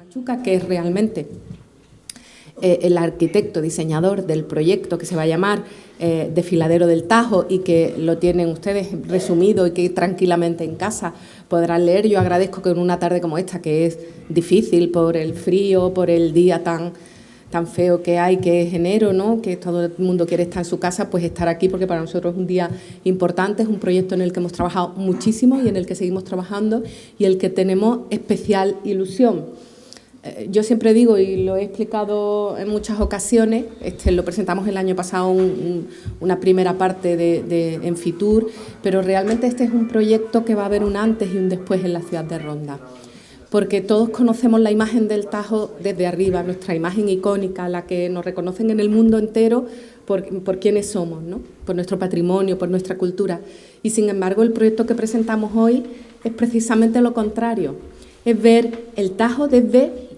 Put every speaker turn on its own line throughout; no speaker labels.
Machuca, que es realmente el arquitecto, diseñador del proyecto que se va a llamar Desfiladero del Tajo y que lo tienen ustedes resumido y que tranquilamente en casa podrán leer. Yo agradezco que en una tarde como esta, que es difícil por el frío, por el día tan feo que hay, que es enero, ¿no?, que todo el mundo quiere estar en su casa, pues estar aquí, porque para nosotros es un día importante, es un proyecto en el que hemos trabajado muchísimo y en el que seguimos trabajando y el que tenemos especial ilusión. Yo siempre digo, y lo he explicado en muchas ocasiones, lo presentamos el año pasado una primera parte en Fitur, pero realmente este es un proyecto que va a haber un antes y un después en la ciudad de Ronda, porque todos conocemos la imagen del Tajo desde arriba, nuestra imagen icónica, la que nos reconocen en el mundo entero por quiénes somos, ¿no?, por nuestro patrimonio, por nuestra cultura. Y sin embargo, el proyecto que presentamos hoy es precisamente lo contrario, es ver el Tajo desde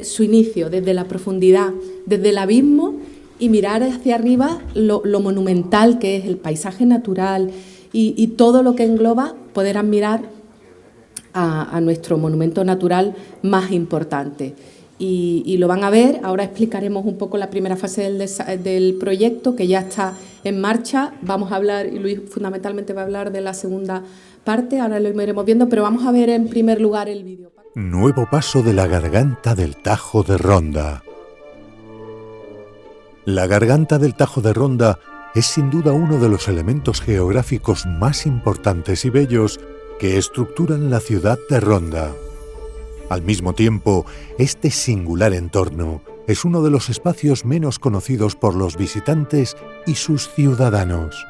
su inicio, desde la profundidad, desde el abismo, y mirar hacia arriba lo monumental que es el paisaje natural y todo lo que engloba, poder admirar a nuestro monumento natural más importante. Y lo van a ver. Ahora explicaremos un poco la primera fase del proyecto, que ya está en marcha. Vamos a hablar, y Luis fundamentalmente va a hablar de la segunda parte, ahora lo iremos viendo, pero vamos a ver en primer lugar el vídeo.
Nuevo paso de la Garganta del Tajo de Ronda. La Garganta del Tajo de Ronda es sin duda uno de los elementos geográficos más importantes y bellos que estructuran la ciudad de Ronda. Al mismo tiempo, este singular entorno es uno de los espacios menos conocidos por los visitantes y sus ciudadanos,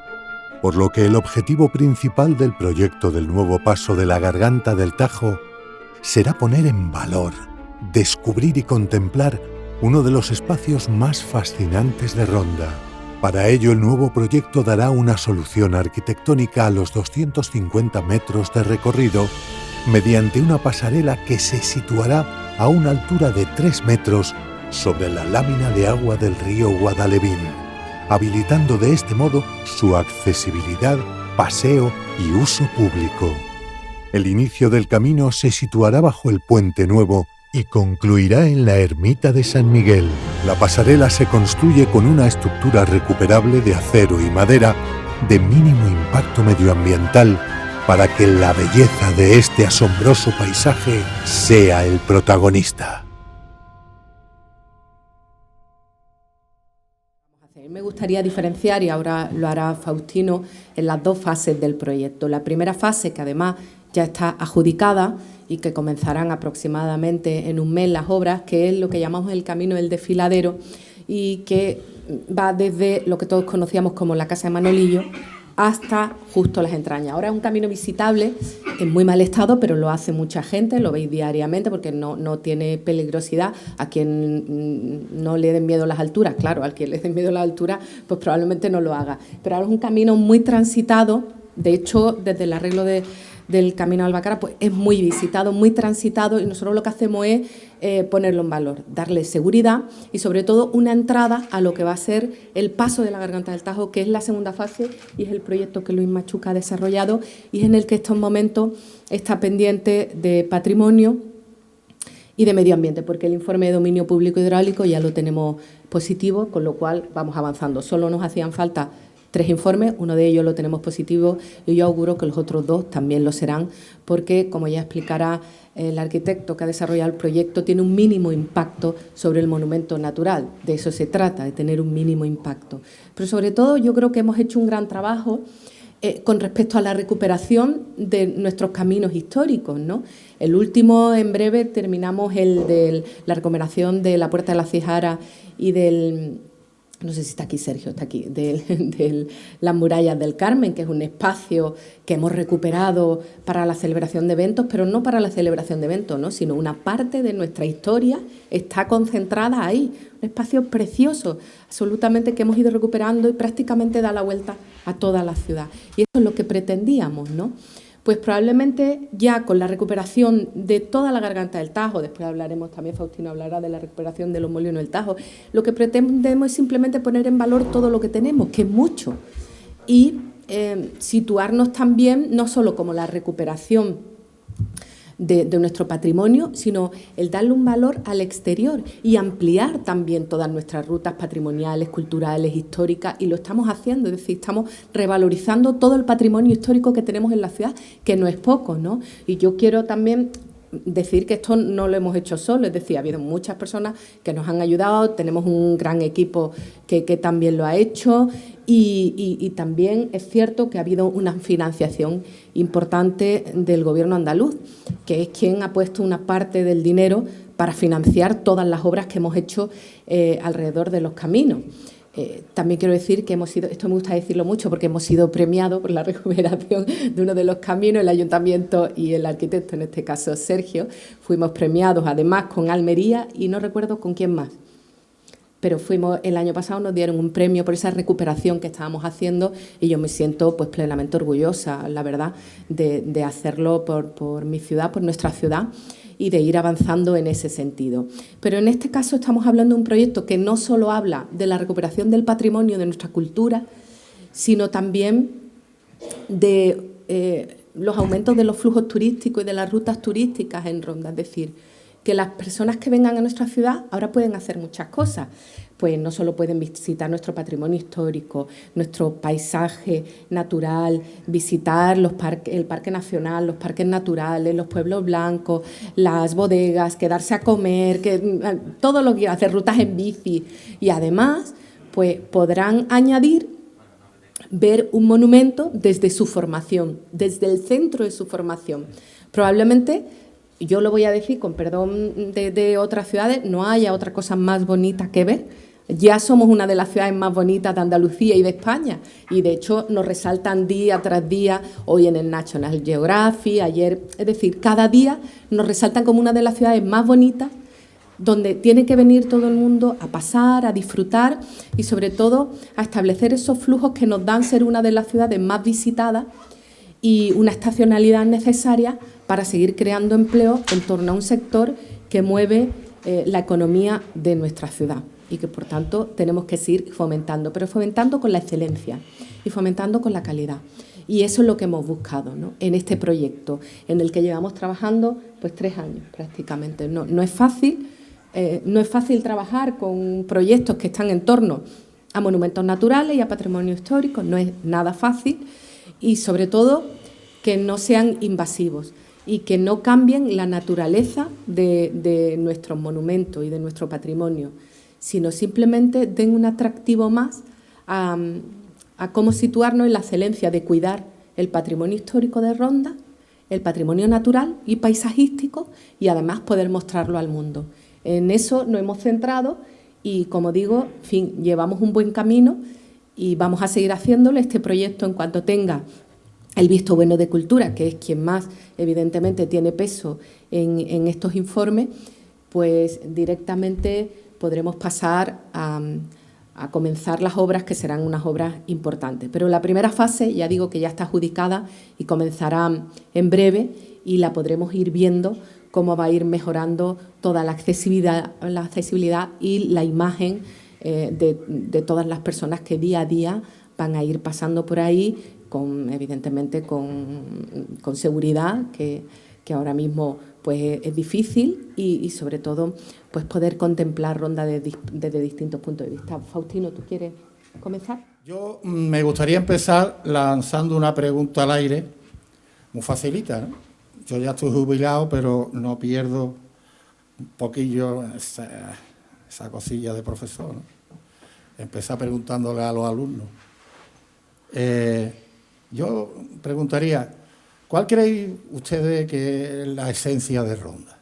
por lo que el objetivo principal del proyecto del nuevo paso de la Garganta del Tajo será poner en valor, descubrir y contemplar uno de los espacios más fascinantes de Ronda. Para ello, el nuevo proyecto dará una solución arquitectónica a los 250 metros de recorrido mediante una pasarela que se situará a una altura de 3 metros sobre la lámina de agua del río Guadalevín, habilitando de este modo su accesibilidad, paseo y uso público. El inicio del camino se situará bajo el Puente Nuevo y concluirá en la Ermita de San Miguel. La pasarela se construye con una estructura recuperable de acero y madera de mínimo impacto medioambiental para que la belleza de este asombroso paisaje sea el protagonista.
Me gustaría diferenciar, y ahora lo hará Faustino, en las dos fases del proyecto. La primera fase, que además ya está adjudicada y que comenzarán aproximadamente en un mes las obras, que es lo que llamamos el Camino del Desfiladero, y que va desde lo que todos conocíamos como la Casa de Manolillo hasta justo las entrañas. Ahora es un camino visitable en muy mal estado, pero lo hace mucha gente, lo veis diariamente porque no tiene peligrosidad. A quien no le den miedo las alturas, claro, al quien le den miedo las alturas, pues probablemente no lo haga. Pero ahora es un camino muy transitado. De hecho, desde el arreglo del Camino de Albacara, pues es muy visitado, muy transitado, y nosotros lo que hacemos es ponerlo en valor, darle seguridad y sobre todo una entrada a lo que va a ser el paso de la Garganta del Tajo, que es la segunda fase y es el proyecto que Luis Machuca ha desarrollado y es en el que estos momentos está pendiente de patrimonio y de medio ambiente, porque el informe de dominio público hidráulico ya lo tenemos positivo, con lo cual vamos avanzando. Solo nos hacían falta 3 informes, uno de ellos lo tenemos positivo y yo auguro que los otros 2 también lo serán, porque, como ya explicará el arquitecto que ha desarrollado el proyecto, tiene un mínimo impacto sobre el monumento natural. De eso se trata, de tener un mínimo impacto. Pero sobre todo yo creo que hemos hecho un gran trabajo con respecto a la recuperación de nuestros caminos históricos, ¿no? El último, en breve, terminamos el de la recuperación de la Puerta de la Cijara y del... No sé si está aquí Sergio, está aquí, de las murallas del Carmen, que es un espacio que hemos recuperado para la celebración de eventos, pero no para la celebración de eventos, ¿no?, sino una parte de nuestra historia está concentrada ahí. Un espacio precioso, absolutamente, que hemos ido recuperando y prácticamente da la vuelta a toda la ciudad. Y eso es lo que pretendíamos, ¿no? Pues probablemente ya con la recuperación de toda la Garganta del Tajo, después hablaremos también, Faustino hablará de la recuperación de los molinos del Tajo, lo que pretendemos es simplemente poner en valor todo lo que tenemos, que es mucho, y situarnos también no solo como la recuperación de nuestro patrimonio, sino el darle un valor al exterior y ampliar también todas nuestras rutas patrimoniales, culturales, históricas, y lo estamos haciendo, es decir, estamos revalorizando todo el patrimonio histórico que tenemos en la ciudad, que no es poco, ¿no? Y yo quiero también decir que esto no lo hemos hecho solo, es decir, ha habido muchas personas que nos han ayudado, tenemos un gran equipo que también lo ha hecho y también es cierto que ha habido una financiación importante del Gobierno andaluz, que es quien ha puesto una parte del dinero para financiar todas las obras que hemos hecho alrededor de los caminos. También quiero decir que hemos sido, esto me gusta decirlo mucho porque hemos sido premiados por la recuperación de uno de los caminos, el ayuntamiento y el arquitecto, en este caso Sergio, fuimos premiados además con Almería y no recuerdo con quién más. Pero el año pasado nos dieron un premio por esa recuperación que estábamos haciendo y yo me siento pues plenamente orgullosa, la verdad, de hacerlo por mi ciudad, por nuestra ciudad, y de ir avanzando en ese sentido. Pero en este caso estamos hablando de un proyecto que no solo habla de la recuperación del patrimonio de nuestra cultura, sino también de los aumentos de los flujos turísticos y de las rutas turísticas en Ronda. Es decir, que las personas que vengan a nuestra ciudad ahora pueden hacer muchas cosas. Pues no solo pueden visitar nuestro patrimonio histórico, nuestro paisaje natural, visitar el Parque Nacional, los parques naturales, los pueblos blancos, las bodegas, quedarse a comer, todo lo que hacer, rutas en bici. Y además, pues podrán añadir ver un monumento desde su formación, desde el centro de su formación. Probablemente, yo lo voy a decir con perdón de otras ciudades, no haya otra cosa más bonita que ver. Ya somos una de las ciudades más bonitas de Andalucía y de España y de hecho nos resaltan día tras día, hoy en el National Geographic, ayer, es decir, cada día nos resaltan como una de las ciudades más bonitas donde tiene que venir todo el mundo a pasar, a disfrutar y sobre todo a establecer esos flujos que nos dan ser una de las ciudades más visitadas y una estacionalidad necesaria para seguir creando empleo en torno a un sector que mueve la economía de nuestra ciudad y que, por tanto, tenemos que seguir fomentando, pero fomentando con la excelencia y fomentando con la calidad. Y eso es lo que hemos buscado, ¿no?, en este proyecto, en el que llevamos trabajando pues 3 años prácticamente. No es fácil, trabajar con proyectos que están en torno a monumentos naturales y a patrimonio histórico, no es nada fácil y, sobre todo, que no sean invasivos y que no cambien la naturaleza de nuestros monumentos y de nuestro patrimonio, sino simplemente den un atractivo más a cómo situarnos en la excelencia de cuidar el patrimonio histórico de Ronda, el patrimonio natural y paisajístico y además poder mostrarlo al mundo. En eso nos hemos centrado y, como digo, en fin, llevamos un buen camino y vamos a seguir haciéndolo. Este proyecto, en cuanto tenga el visto bueno de Cultura, que es quien más evidentemente tiene peso en estos informes, pues directamente podremos pasar a comenzar las obras, que serán unas obras importantes. Pero la primera fase, ya digo que ya está adjudicada y comenzará en breve y la podremos ir viendo cómo va a ir mejorando toda la accesibilidad y la imagen de todas las personas que día a día van a ir pasando por ahí, evidentemente con seguridad, que ahora mismo pues es difícil y sobre todo pues poder contemplar Ronda desde distintos puntos de vista. Faustino, ¿tú quieres comenzar?
Yo me gustaría empezar lanzando una pregunta al aire, muy facilita, ¿no? Yo ya estoy jubilado, pero no pierdo un poquillo esa cosilla de profesor, ¿no? Empezar preguntándole a los alumnos. Yo preguntaría, ¿cuál creéis ustedes que es la esencia de Ronda?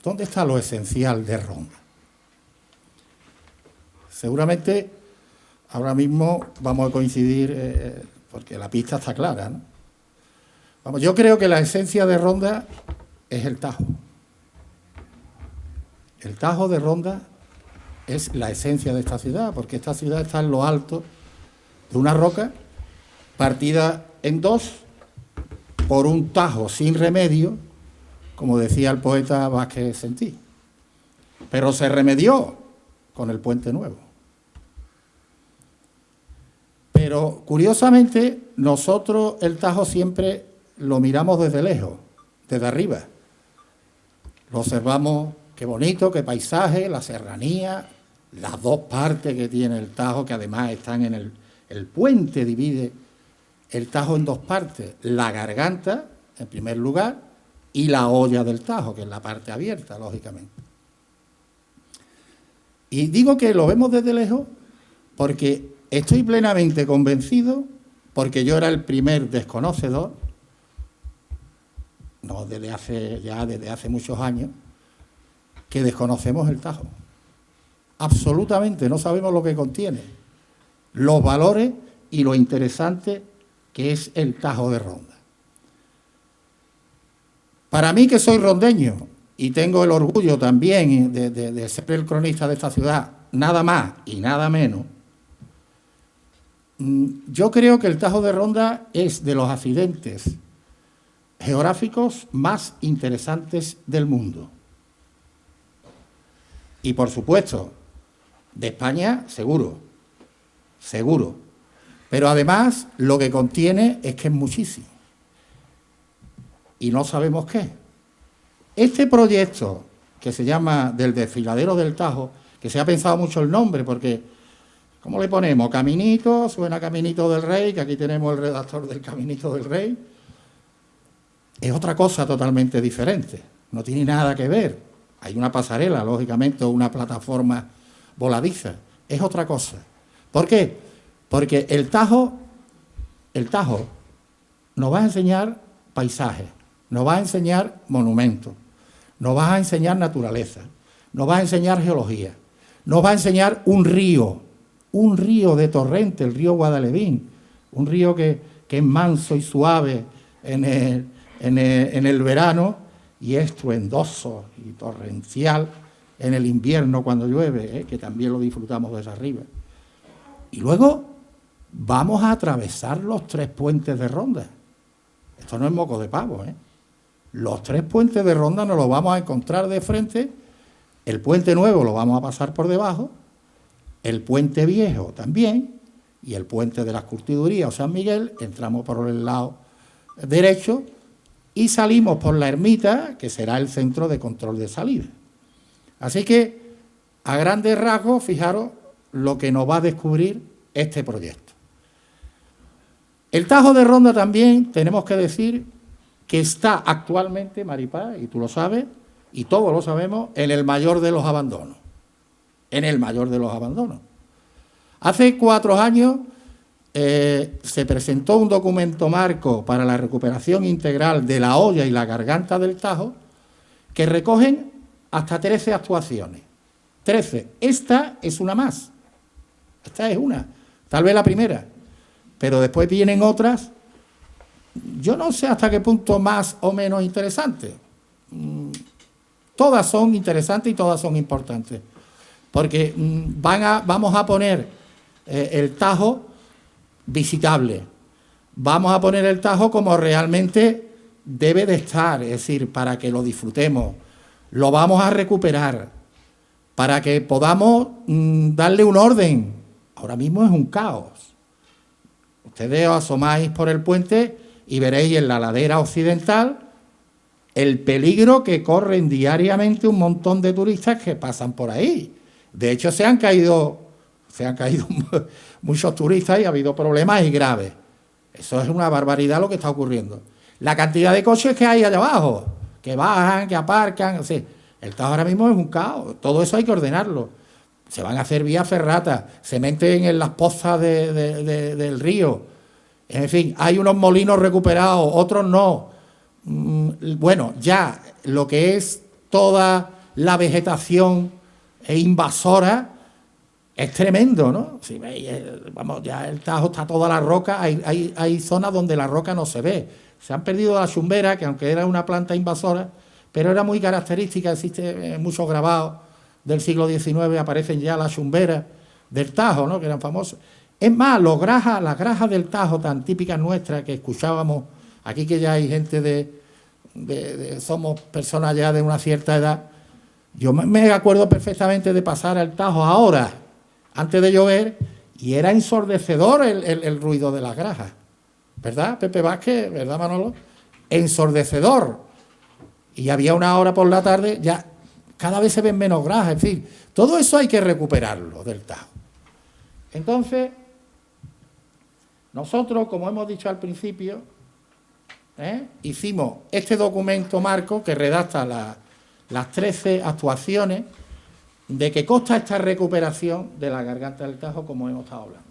¿Dónde está lo esencial de Ronda? Seguramente ahora mismo vamos a coincidir, porque la pista está clara, ¿no? Vamos, yo creo que la esencia de Ronda es el Tajo. El Tajo de Ronda es la esencia de esta ciudad, porque esta ciudad está en lo alto de una roca partida en dos por un tajo sin remedio, como decía el poeta Vázquez Sentí. Pero se remedió con el Puente Nuevo. Pero, curiosamente, nosotros el Tajo siempre lo miramos desde lejos, desde arriba. Lo observamos, qué bonito, qué paisaje, la serranía, las dos partes que tiene el Tajo, que además están en el puente, divide el Tajo en dos partes, la garganta, en primer lugar, y la hoya del Tajo, que es la parte abierta, lógicamente. Y digo que lo vemos desde lejos porque estoy plenamente convencido, porque yo era el primer desconocedor, no desde hace muchos años, que desconocemos el Tajo. Absolutamente no sabemos lo que contiene, los valores y lo interesante que es el Tajo de Ronda. Para mí, que soy rondeño y tengo el orgullo también de ser el cronista de esta ciudad, nada más y nada menos, yo creo que el Tajo de Ronda es de los accidentes geográficos más interesantes del mundo. Y, por supuesto, de España, seguro. Pero además, lo que contiene es que es muchísimo. Y no sabemos qué. Este proyecto, que se llama del desfiladero del Tajo, que se ha pensado mucho el nombre, porque, ¿cómo le ponemos? Caminito, suena Caminito del Rey, que aquí tenemos el redactor del Caminito del Rey. Es otra cosa totalmente diferente, no tiene nada que ver. Hay una pasarela, lógicamente, o una plataforma voladiza, es otra cosa. ¿Por qué? Porque el Tajo nos va a enseñar paisajes, nos va a enseñar monumentos, nos va a enseñar naturaleza, nos va a enseñar geología, nos va a enseñar un río de torrente, el río Guadalevín, un río que es manso y suave en el verano y es estruendoso y torrencial en el invierno cuando llueve, que también lo disfrutamos desde arriba. Y luego vamos a atravesar los 3 puentes de Ronda. Esto no es moco de pavo, Los 3 puentes de Ronda nos los vamos a encontrar de frente, el puente nuevo lo vamos a pasar por debajo, el puente viejo también, y el puente de las Curtidurías o San Miguel, entramos por el lado derecho y salimos por la ermita, que será el centro de control de salida. Así que, a grandes rasgos, fijaros lo que nos va a descubrir este proyecto. El Tajo de Ronda también, tenemos que decir, que está actualmente, Maripaz, y tú lo sabes, y todos lo sabemos, en el mayor de los abandonos. En el mayor de los abandonos. Hace 4 años se presentó un documento marco para la recuperación integral de la hoya y la garganta del Tajo, que recogen hasta 13 actuaciones. 13. Esta es una más. Esta es una. Tal vez la primera. Pero después vienen otras, yo no sé hasta qué punto más o menos interesantes. Todas son interesantes y todas son importantes. Porque vamos a poner el Tajo visitable. Vamos a poner el Tajo como realmente debe de estar, es decir, para que lo disfrutemos. Lo vamos a recuperar, para que podamos darle un orden. Ahora mismo es un caos. Ustedes os asomáis por el puente y veréis en la ladera occidental el peligro que corren diariamente un montón de turistas que pasan por ahí. De hecho, se han caído muchos turistas y ha habido problemas y graves. Eso es una barbaridad lo que está ocurriendo. La cantidad de coches que hay allá abajo, que bajan, que aparcan, o sea, el Tajo ahora mismo es un caos. Todo eso hay que ordenarlo. Se van a hacer vías ferratas, se meten en las pozas del río. En fin, hay unos molinos recuperados, otros no. Bueno, ya lo que es toda la vegetación invasora es tremendo, ¿no? Si veis, vamos, ya el Tajo está toda la roca, hay zonas donde la roca no se ve. Se han perdido la chumbera, que aunque era una planta invasora, pero era muy característica, existe muchos grabados del siglo XIX, aparecen ya las chumberas del Tajo, ¿no?, que eran famosas. Es más, las grajas del Tajo, tan típicas nuestras, que escuchábamos aquí, que ya hay gente somos personas ya de una cierta edad. Yo me acuerdo perfectamente de pasar al Tajo ahora, antes de llover, y era ensordecedor el ruido de las grajas. ¿Verdad, Pepe Vázquez? ¿Verdad, Manolo? Ensordecedor. y había una hora por la tarde, ya cada vez se ven menos granjas, en fin, todo eso hay que recuperarlo del Tajo. Entonces, nosotros, como hemos dicho al principio, hicimos este documento marco que redacta las 13 actuaciones de que consta esta recuperación de la garganta del Tajo, como hemos estado hablando.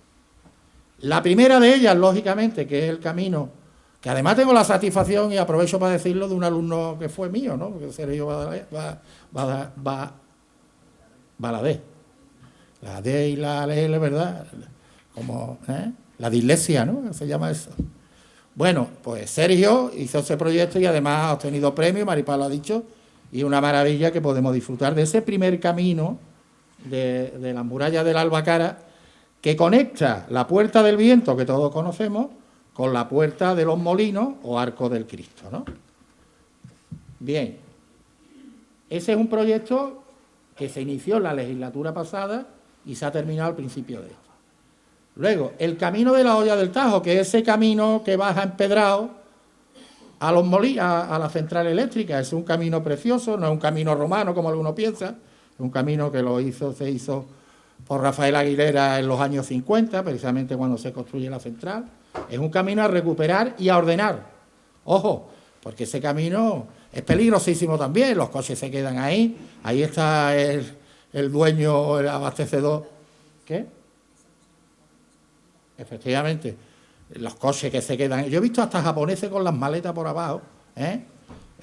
La primera de ellas, lógicamente, que es el camino, que además tengo la satisfacción, y aprovecho para decirlo, de un alumno que fue mío, ¿no? Porque Sergio Baladé. La D y la L, ¿verdad? Como la dislexia, ¿no? Se llama eso. Bueno, pues Sergio hizo ese proyecto y además ha obtenido premio, Maripaz lo ha dicho, y una maravilla que podemos disfrutar de ese primer camino de las murallas de la Albacara, que conecta la Puerta del Viento, que todos conocemos, con la Puerta de los Molinos o Arco del Cristo, ¿no? Bien, ese es un proyecto que se inició en la legislatura pasada y se ha terminado al principio de esta. Luego, el camino de la Olla del Tajo, que es ese camino que baja empedrado a los molinos, a la central eléctrica, es un camino precioso, no es un camino romano como algunos piensan, es un camino que se hizo por Rafael Aguilera en los años 50, precisamente cuando se construye la central. Es un camino a recuperar y a ordenar. Ojo, porque ese camino es peligrosísimo también, los coches se quedan ahí está el dueño, el abastecedor. ¿Qué? Efectivamente, los coches que se quedan. Yo he visto hasta japoneses con las maletas por abajo. Ese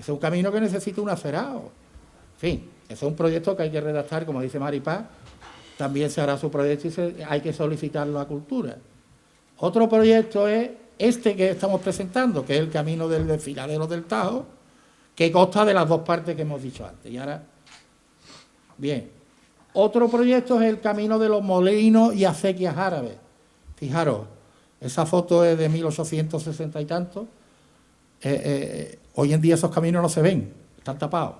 es un camino que necesita un acerado. En fin, ese es un proyecto que hay que redactar, como dice Maripaz. También se hará su proyecto y hay que solicitarlo a Cultura. Otro proyecto es este que estamos presentando, que es el camino del desfiladero del Tajo, que consta de las dos partes que hemos dicho antes. Y ahora, bien, otro proyecto es el camino de los molinos y acequias árabes. Fijaros, esa foto es de 1860 y tanto. Hoy en día esos caminos no se ven, están tapados.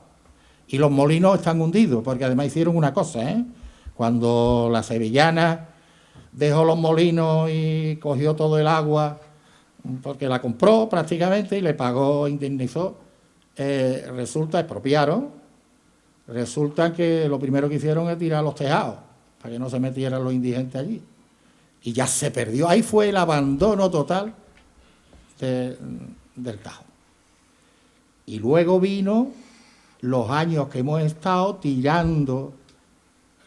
Y los molinos están hundidos, porque además hicieron una cosa, cuando la sevillana dejó los molinos y cogió todo el agua, porque la compró prácticamente y le pagó, indemnizó, expropiaron, resulta que lo primero que hicieron es tirar los tejados, para que no se metieran los indigentes allí. Y ya se perdió, ahí fue el abandono total del Tajo. Y luego vino los años que hemos estado tirando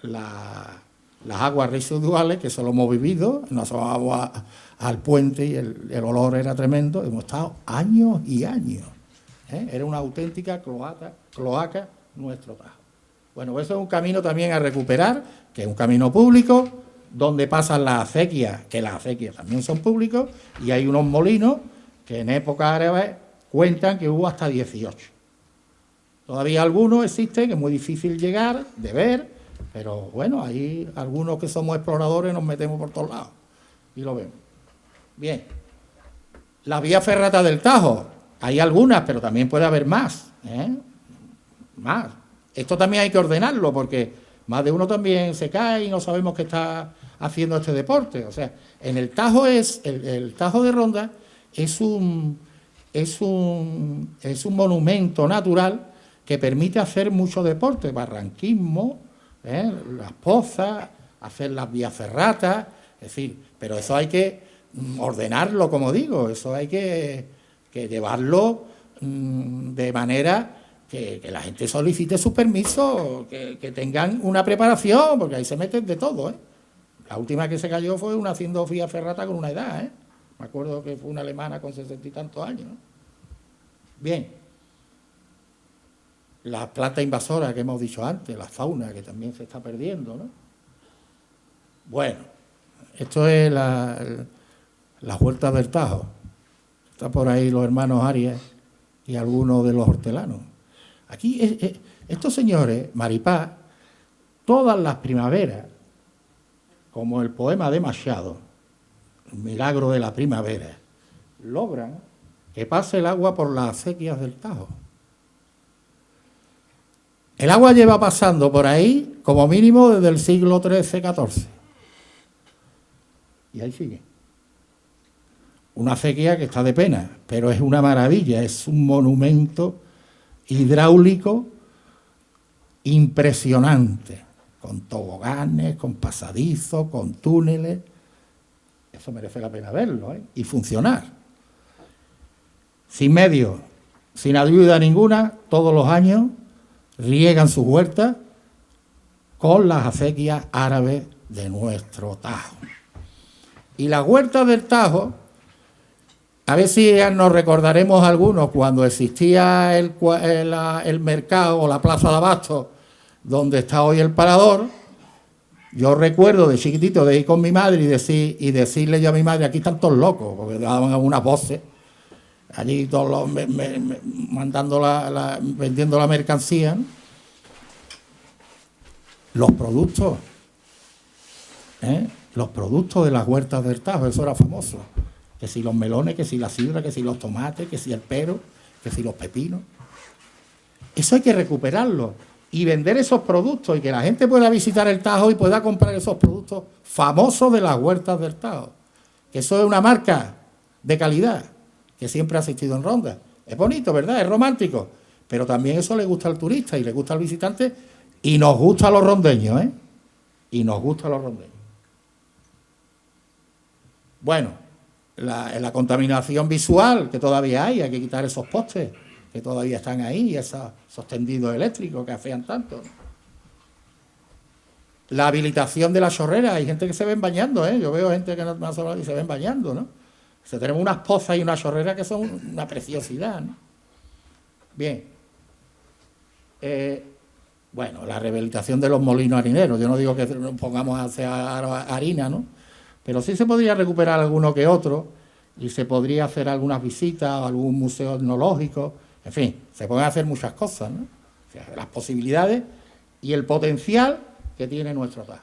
las aguas residuales, que eso lo hemos vivido, nos asomábamos al puente y el olor era tremendo, hemos estado años y años. Era una auténtica cloaca nuestro Tajo. Bueno, eso es un camino también a recuperar, que es un camino público, donde pasan las acequias, que las acequias también son públicos, y hay unos molinos que en época árabe cuentan que hubo hasta 18. Todavía algunos existen, que es muy difícil llegar, de ver, pero bueno, ahí algunos que somos exploradores nos metemos por todos lados y lo vemos. Bien, la vía ferrata del Tajo, hay algunas, pero también puede haber más, más. Esto también hay que ordenarlo, porque más de uno también se cae y no sabemos qué está haciendo este deporte. O sea, en el Tajo el Tajo de Ronda es un monumento natural que permite hacer mucho deporte, barranquismo, las pozas, hacer las vías ferratas, es decir, pero eso hay que ordenarlo, como digo, eso hay que llevarlo de manera que la gente solicite su permiso, que tengan una preparación, porque ahí se meten de todo, La última que se cayó fue una haciendo vía ferrata con una edad, Me acuerdo que fue una alemana con 60 y tantos años, ¿no? Bien. Las plantas invasoras que hemos dicho antes, la fauna que también se está perdiendo, ¿no? Bueno, esto es las huertas del Tajo. Está por ahí los hermanos Arias y algunos de los hortelanos. Aquí, estos señores, Maripaz, todas las primaveras, como el poema de Machado, el milagro de la primavera, logran que pase el agua por las acequias del Tajo. El agua lleva pasando por ahí como mínimo desde el siglo XIII-XIV. Y ahí sigue. Una acequia que está de pena, pero es una maravilla, es un monumento hidráulico impresionante, con toboganes, con pasadizos, con túneles. Eso merece la pena verlo, ¿eh? Y funcionar. Sin medios, sin ayuda ninguna, todos los años riegan sus huertas con las acequias árabes de nuestro Tajo. Y las huertas del Tajo, a ver si nos recordaremos algunos cuando existía el mercado o la plaza de Abastos, donde está hoy el Parador. Yo recuerdo de chiquitito de ir con mi madre y decirle yo a mi madre, aquí están todos locos, porque daban algunas voces, allí todos mandando vendiendo la mercancía, ¿no? Los productos de las huertas del Tajo, eso era famoso. Que si los melones, que si la sidra, que si los tomates, que si el pero, que si los pepinos. Eso hay que recuperarlo y vender esos productos y que la gente pueda visitar el Tajo y pueda comprar esos productos famosos de las huertas del Tajo. Que eso es una marca de calidad que siempre ha existido en Ronda. Es bonito, ¿verdad? Es romántico. Pero también eso le gusta al turista y le gusta al visitante y nos gusta a los rondeños, ¿eh? Y nos gusta a los rondeños. Bueno, la contaminación visual que todavía hay que quitar esos postes que todavía están ahí, esos tendidos eléctricos que afean tanto. La habilitación de la chorrera, hay gente que se ven bañando, ¿eh? Yo veo gente que no solo y se ven bañando, ¿no? O sea, tenemos unas pozas y una chorrera que son una preciosidad, ¿no? Bien. Bueno, la rehabilitación de los molinos harineros. Yo no digo que nos pongamos a hacer harina, ¿no? Pero sí se podría recuperar alguno que otro y se podría hacer algunas visitas a algún museo etnológico. En fin, se pueden hacer muchas cosas, ¿no? O sea, las posibilidades y el potencial que tiene nuestro Tajo.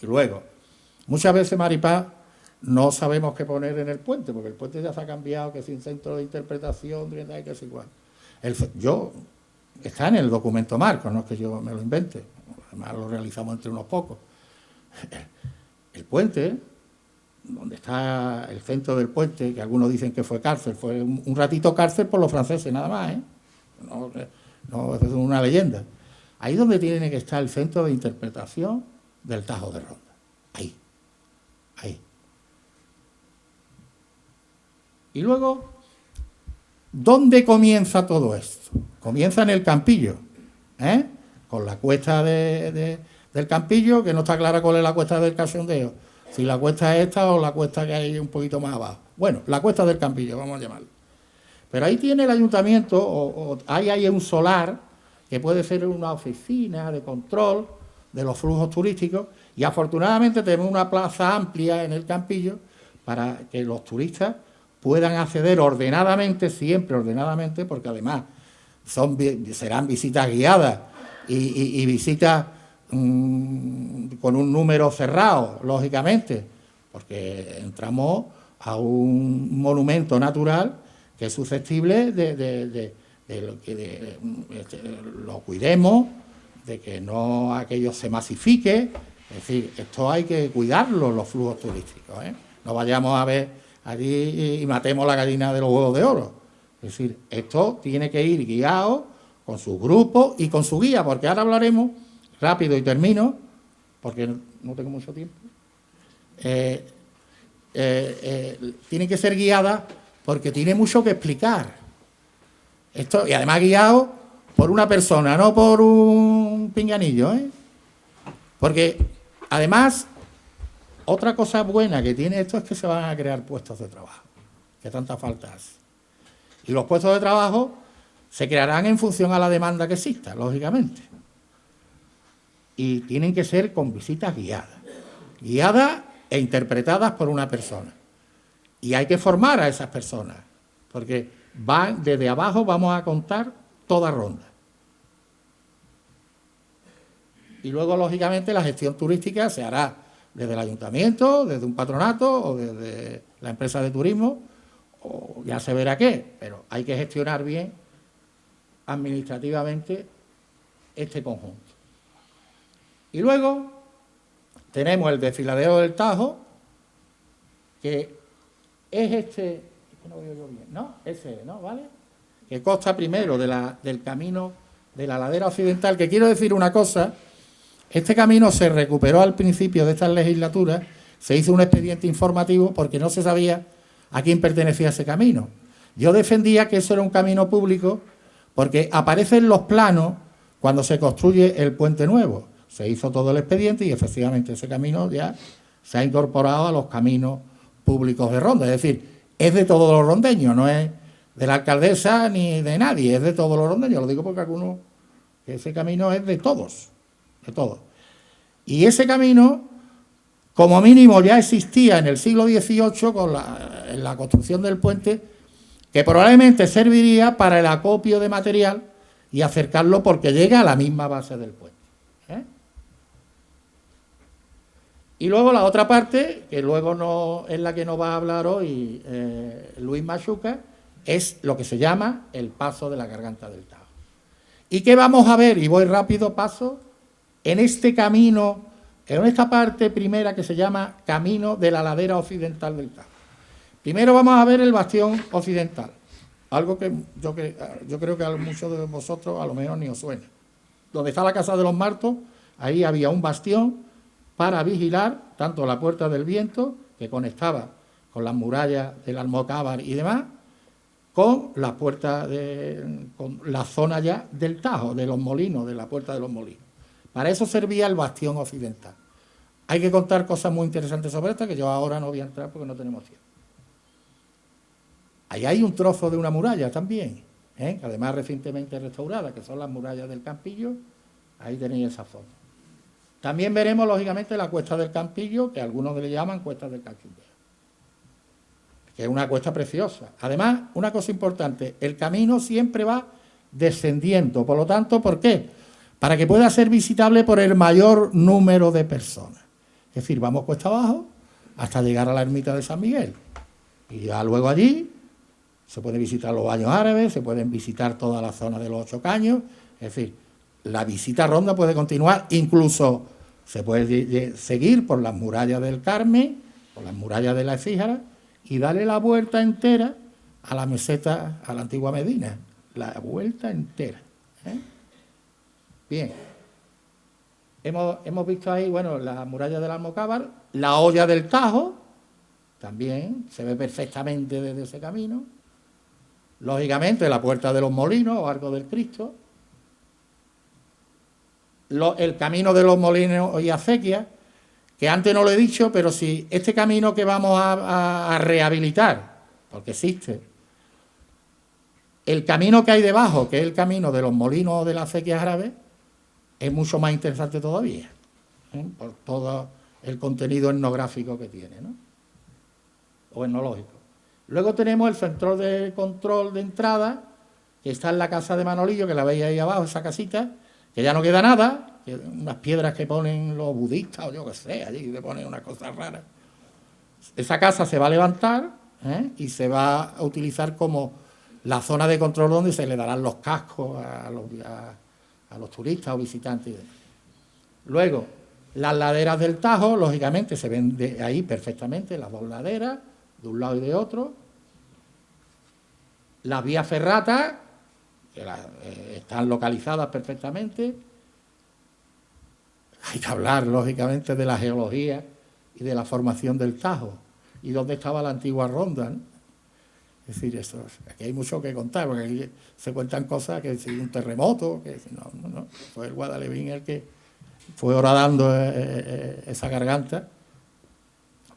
Y luego, muchas veces, Maripaz, no sabemos qué poner en el puente, porque el puente ya se ha cambiado, que es un centro de interpretación, que es igual. Está en el documento marco, no es que yo me lo invente, además lo realizamos entre unos pocos. El puente, donde está el centro del puente, que algunos dicen que fue cárcel, fue un ratito cárcel por los franceses, nada más, ¿eh? No es una leyenda. Ahí es donde tiene que estar el centro de interpretación del Tajo de Ronda. Ahí. Y luego, ¿dónde comienza todo esto? Comienza en el Campillo, ¿eh? Con la cuesta del Campillo, que no está clara cuál es la cuesta del Cachondeo. Si la cuesta es esta o la cuesta que hay un poquito más abajo. Bueno, la cuesta del Campillo, vamos a llamarlo. Pero ahí tiene el ayuntamiento, o hay un solar, que puede ser una oficina de control de los flujos turísticos, y afortunadamente tenemos una plaza amplia en el Campillo para que los turistas puedan acceder ordenadamente, siempre ordenadamente, porque además serán visitas guiadas y visitas con un número cerrado, lógicamente, porque entramos a un monumento natural que es susceptible de que lo cuidemos, de que no aquello se masifique. Es decir, esto hay que cuidarlo, los flujos turísticos, ¿eh? No vayamos a ver allí y matemos la gallina de los huevos de oro. Es decir, esto tiene que ir guiado con sus grupos y con su guía, porque ahora hablaremos, rápido y termino, porque no tengo mucho tiempo. Tiene que ser guiada porque tiene mucho que explicar. Esto, y además guiado por una persona, no por un pinganillo, ¿eh? Porque además, otra cosa buena que tiene esto es que se van a crear puestos de trabajo, que tanta falta hace. Y los puestos de trabajo se crearán en función a la demanda que exista, lógicamente. Y tienen que ser con visitas guiadas e interpretadas por una persona. Y hay que formar a esas personas, porque desde abajo vamos a contar toda Ronda. Y luego, lógicamente, la gestión turística se hará desde el ayuntamiento, desde un patronato o desde la empresa de turismo, o ya se verá qué, pero hay que gestionar bien administrativamente este conjunto. Y luego tenemos el desfiladero del Tajo, que es no veo yo bien, ¿no? Ese, ¿no? ¿Vale? que consta primero del camino de la ladera occidental, que quiero decir una cosa, este camino se recuperó al principio de esta legislatura, se hizo un expediente informativo porque no se sabía a quién pertenecía ese camino. Yo defendía que eso era un camino público porque aparecen los planos cuando se construye el puente nuevo. Se hizo todo el expediente y efectivamente ese camino ya se ha incorporado a los caminos públicos de Ronda. Es decir, es de todos los rondeños, no es de la alcaldesa ni de nadie, es de todos los rondeños. Lo digo porque algunos, que ese camino es de todos, de todos. Y ese camino, como mínimo, ya existía en el siglo XVIII con la construcción del puente, que probablemente serviría para el acopio de material y acercarlo porque llega a la misma base del puente. Y luego la otra parte, que luego no es la que nos va a hablar hoy Luis Machuca, es lo que se llama el paso de la Garganta del Tajo. ¿Y qué vamos a ver? Y voy rápido, paso, en este camino, en esta parte primera que se llama Camino de la Ladera Occidental del Tajo. Primero vamos a ver el bastión occidental, algo que yo creo que a muchos de vosotros a lo mejor ni os suena. Donde está la Casa de los Martos, ahí había un bastión para vigilar tanto la Puerta del Viento, que conectaba con las murallas del Almocávar y demás, con la puerta con la zona ya del Tajo, de los molinos, de la Puerta de los Molinos. Para eso servía el bastión occidental. Hay que contar cosas muy interesantes sobre esto, que yo ahora no voy a entrar porque no tenemos tiempo. Ahí hay un trozo de una muralla también, que además recientemente restaurada, que son las murallas del Campillo. Ahí tenéis esa foto. También veremos, lógicamente, la cuesta del Campillo, que algunos le llaman cuesta del Cachundeo, que es una cuesta preciosa. Además, una cosa importante, el camino siempre va descendiendo. Por lo tanto, ¿por qué? Para que pueda ser visitable por el mayor número de personas. Es decir, vamos cuesta abajo hasta llegar a la ermita de San Miguel. Y ya luego allí se pueden visitar los baños árabes, se pueden visitar toda la zona de los 8 caños. Es decir, la visita a Ronda puede continuar, incluso se puede seguir por las murallas del Carmen, por las murallas de la Écija, y darle la vuelta entera a la meseta, a la antigua Medina. La vuelta entera. Bien. Hemos visto ahí, bueno, la muralla del Almocávar, la olla del Tajo, también se ve perfectamente desde ese camino. Lógicamente, la Puerta de los Molinos o Arco del Cristo. El camino de los Molinos y Acequias, que antes no lo he dicho, pero si este camino que vamos a rehabilitar, porque existe, el camino que hay debajo, que es el camino de los molinos de las acequias árabes, es mucho más interesante todavía, por todo el contenido etnográfico que tiene, ¿no? O etnológico. Luego tenemos el centro de control de entrada, que está en la casa de Manolillo, que la veis ahí abajo, esa casita, que ya no queda nada, unas piedras que ponen los budistas, o yo qué sé, allí le ponen unas cosas raras. Esa casa se va a levantar y se va a utilizar como la zona de control donde se le darán los cascos a los turistas o visitantes. Luego, las laderas del Tajo, lógicamente, se ven de ahí perfectamente, las dos laderas, de un lado y de otro. Las vías ferratas, que están localizadas perfectamente. Hay que hablar, lógicamente, de la geología y de la formación del Tajo y dónde estaba la antigua Ronda, ¿no? Es decir, aquí hay mucho que contar, porque aquí se cuentan cosas que si un terremoto, que si no, fue el Guadalevín el que fue horadando esa garganta,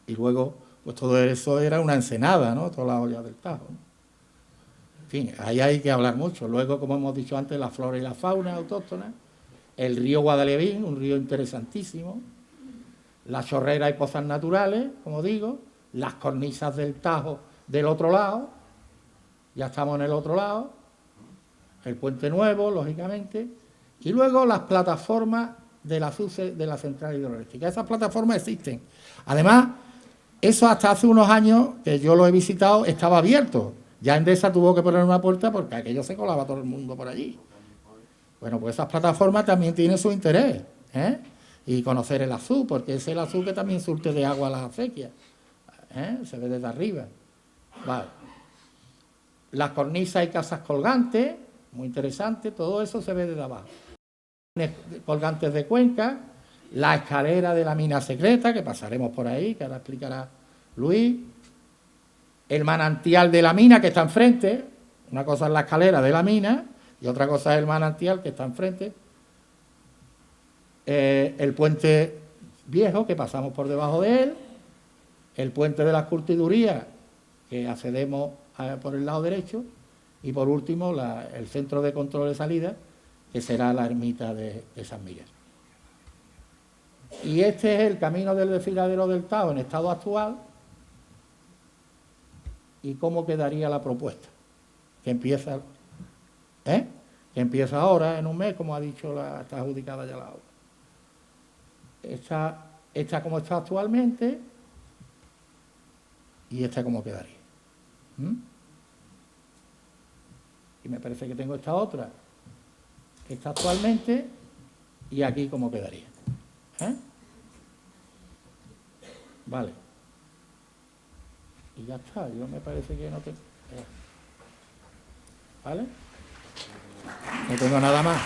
y luego pues todo eso era una ensenada, ¿no? Toda la olla del Tajo, ¿no? En fin, ahí hay que hablar mucho. Luego, como hemos dicho antes, la flora y la fauna autóctona, el río Guadalevín, un río interesantísimo, las chorreras y pozas naturales, como digo, las cornisas del Tajo del otro lado, ya estamos en el otro lado, el puente nuevo, lógicamente, y luego las plataformas de la SUCE de la central hidroeléctrica. Esas plataformas existen. Además, eso hasta hace unos años, que yo lo he visitado, estaba abierto. Ya Endesa tuvo que poner una puerta porque aquello se colaba todo el mundo por allí. Bueno, pues esas plataformas también tienen su interés, y conocer el azul, porque es el azul que también surte de agua a las acequias, se ve desde arriba. Vale. las cornisas y casas colgantes, muy interesante, todo eso se ve desde abajo. Colgantes de Cuenca, la escalera de la mina secreta, que pasaremos por ahí, que ahora explicará Luis, el manantial de la mina que está enfrente, una cosa es la escalera de la mina y otra cosa es el manantial que está enfrente, el puente viejo que pasamos por debajo de él, el puente de las curtidurías que accedemos por el lado derecho y por último el centro de control de salida que será la ermita de San Miguel. Y este es el camino del desfiladero del Tajo en estado actual y cómo quedaría la propuesta, que empieza, que empieza ahora en un mes, como ha dicho, está adjudicada ya la obra. Esta como está actualmente y esta como quedaría. Y me parece que tengo esta otra, que está actualmente, y aquí como quedaría. Vale. Y ya está, yo me parece que no tengo... ¿Vale? No tengo nada más.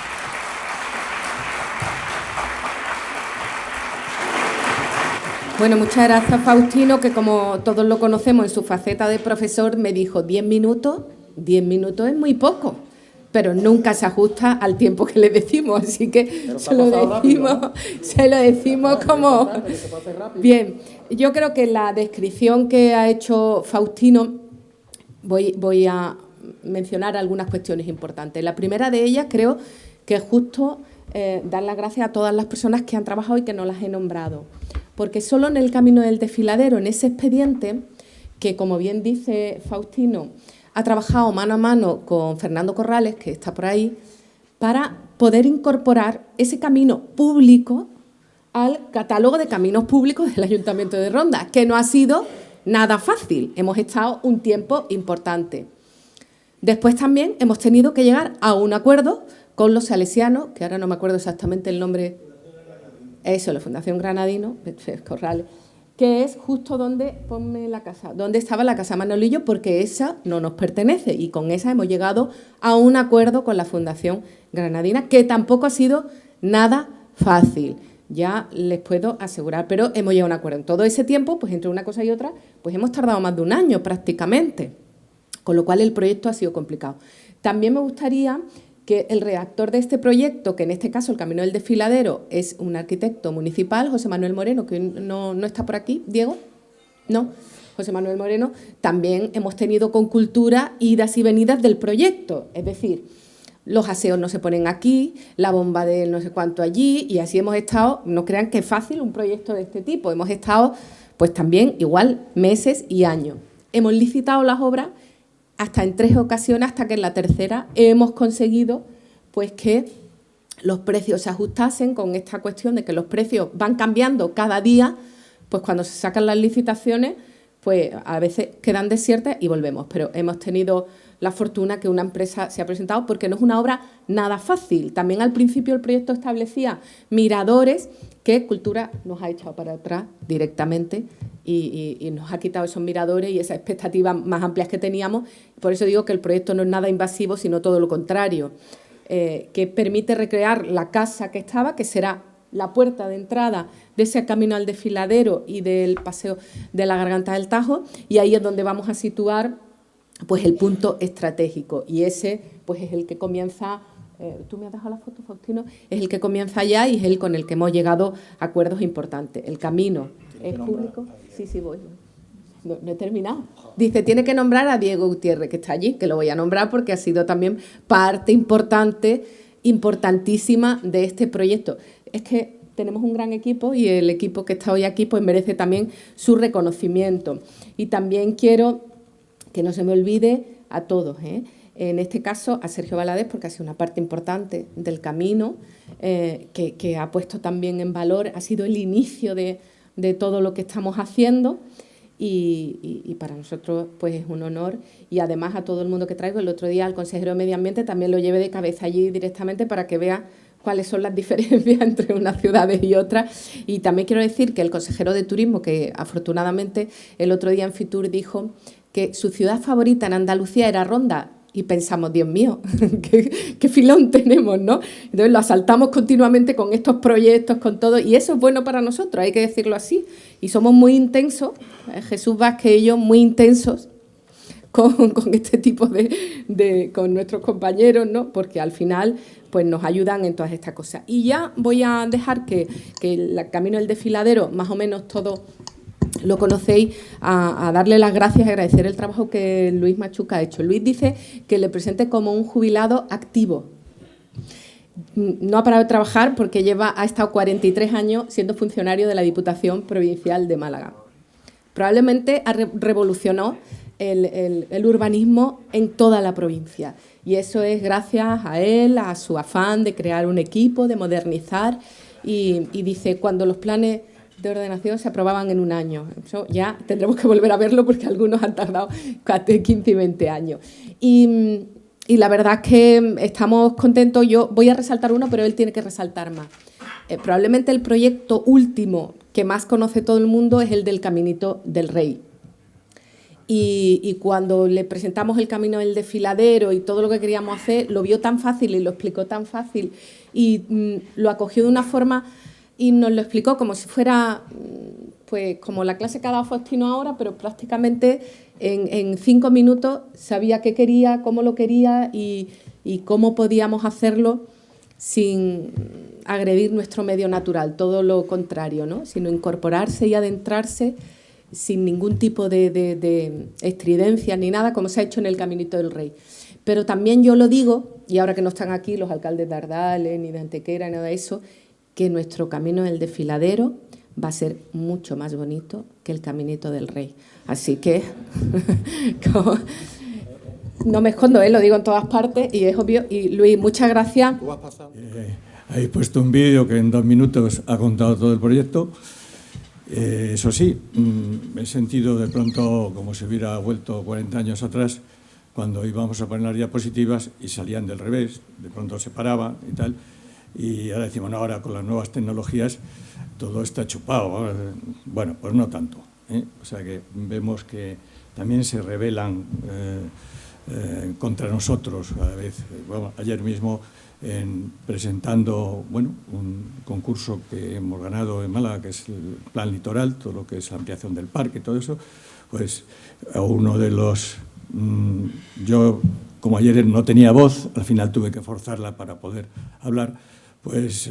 Bueno, muchas gracias, Faustino, que como todos lo conocemos en su faceta de profesor, me dijo 10 minutos. 10 minutos es muy poco, pero nunca se ajusta al tiempo que le decimos, así que se lo decimos como... Bien, yo creo que la descripción que ha hecho Faustino, voy a mencionar algunas cuestiones importantes. La primera de ellas creo que es justo dar las gracias a todas las personas que han trabajado y que no las he nombrado, porque solo en el camino del desfiladero, en ese expediente, que como bien dice Faustino, ha trabajado mano a mano con Fernando Corrales, que está por ahí, para poder incorporar ese camino público al catálogo de caminos públicos del Ayuntamiento de Ronda, que no ha sido nada fácil. Hemos estado un tiempo importante. Después también hemos tenido que llegar a un acuerdo con los salesianos, que ahora no me acuerdo exactamente el nombre, eso, la Fundación Granadino, Corrales, que es justo donde, ponme la casa, donde estaba la Casa Manolillo, porque esa no nos pertenece y con esa hemos llegado a un acuerdo con la Fundación Granadina, que tampoco ha sido nada fácil, ya les puedo asegurar, pero hemos llegado a un acuerdo. En todo ese tiempo, pues entre una cosa y otra, pues hemos tardado más de un año prácticamente, con lo cual el proyecto ha sido complicado. También me gustaría que el redactor de este proyecto, que en este caso el Camino del Desfiladero, es un arquitecto municipal, José Manuel Moreno, que no está por aquí, ¿Diego? No, José Manuel Moreno, también hemos tenido con Cultura idas y venidas del proyecto, es decir, los aseos no se ponen aquí, la bomba de no sé cuánto allí, y así hemos estado, no crean que es fácil un proyecto de este tipo, hemos estado pues también igual meses y años. Hemos licitado las obras hasta en 3 ocasiones, hasta que en la tercera hemos conseguido pues que los precios se ajustasen con esta cuestión de que los precios van cambiando cada día, pues cuando se sacan las licitaciones, pues a veces quedan desiertas y volvemos. Pero hemos tenido la fortuna que una empresa se ha presentado porque no es una obra nada fácil. También al principio el proyecto establecía miradores que Cultura nos ha echado para atrás directamente y nos ha quitado esos miradores y esas expectativas más amplias que teníamos. Por eso digo que el proyecto no es nada invasivo, sino todo lo contrario, que permite recrear la casa que estaba, que será la puerta de entrada de ese camino al desfiladero y del paseo de la Garganta del Tajo, y ahí es donde vamos a situar pues el punto estratégico, y ese pues es el que comienza, tú me has dejado la foto, Faustino, es el que comienza ya y es el con el que hemos llegado a acuerdos importantes. El camino es público. Sí, voy. No he terminado. Dice, tiene que nombrar a Diego Gutiérrez, que está allí, que lo voy a nombrar porque ha sido también parte importante, importantísima de este proyecto. Es que tenemos un gran equipo y el equipo que está hoy aquí pues merece también su reconocimiento. Y también quiero que no se me olvide a todos, en este caso a Sergio Valadez, porque ha sido una parte importante del camino, que ha puesto también en valor, ha sido el inicio de todo lo que estamos haciendo y para nosotros pues es un honor, y además a todo el mundo que traigo. El otro día al consejero de Medio Ambiente también lo llevé de cabeza allí directamente para que vea cuáles son las diferencias entre unas ciudades y otras. Y también quiero decir que el consejero de Turismo, que afortunadamente el otro día en Fitur dijo que su ciudad favorita en Andalucía era Ronda, y pensamos, Dios mío, qué filón tenemos, ¿no? Entonces lo asaltamos continuamente con estos proyectos, con todo, y eso es bueno para nosotros, hay que decirlo así. Y somos muy intensos, Jesús Vázquez y yo, muy intensos con este tipo con nuestros compañeros, ¿no? Porque al final pues nos ayudan en todas estas cosas. Y ya voy a dejar que el Camino del Desfiladero, más o menos todo lo conocéis, a darle las gracias y agradecer el trabajo que Luis Machuca ha hecho. Luis dice que le presente como un jubilado activo. No ha parado de trabajar porque ha estado 43 años siendo funcionario de la Diputación Provincial de Málaga. Probablemente revolucionó el urbanismo en toda la provincia. Y eso es gracias a él, a su afán de crear un equipo, de modernizar. Y dice, cuando los planes de ordenación se aprobaban en un año. Eso ya tendremos que volver a verlo porque algunos han tardado 15 y 20 años. Y la verdad es que estamos contentos. Yo voy a resaltar uno, pero él tiene que resaltar más. Probablemente el proyecto último que más conoce todo el mundo es el del Caminito del Rey. Y cuando le presentamos el Camino del Desfiladero y todo lo que queríamos hacer, lo vio tan fácil y lo explicó tan fácil y lo acogió de una forma y nos lo explicó como si fuera pues como la clase que ha dado Faustino ahora, pero prácticamente en 5 minutos sabía qué quería, cómo lo quería y cómo podíamos hacerlo sin agredir nuestro medio natural, todo lo contrario, ¿no? Sino incorporarse y adentrarse sin ningún tipo de estridencia ni nada, como se ha hecho en el Caminito del Rey. Pero también yo lo digo, y ahora que no están aquí los alcaldes de Ardales, ni de Antequera, ni nada de eso, que nuestro Camino del Desfiladero va a ser mucho más bonito que el Caminito del Rey. Así que no me escondo, lo digo en todas partes y es obvio. Y Luis, muchas gracias.
Habéis puesto un vídeo que en 2 minutos ha contado todo el proyecto. Eso sí, he sentido de pronto como si hubiera vuelto 40 años atrás, cuando íbamos a poner las diapositivas y salían del revés, de pronto se paraba y tal. Y ahora decimos, no, ahora con las nuevas tecnologías todo está chupado. Bueno, pues no tanto, ¿eh? O sea que vemos que también se rebelan contra nosotros a la vez. Bueno, ayer mismo presentando un concurso que hemos ganado en Málaga, que es el Plan Litoral, todo lo que es la ampliación del parque, todo eso, pues a uno de los... yo, como ayer no tenía voz, al final tuve que forzarla para poder hablar, pues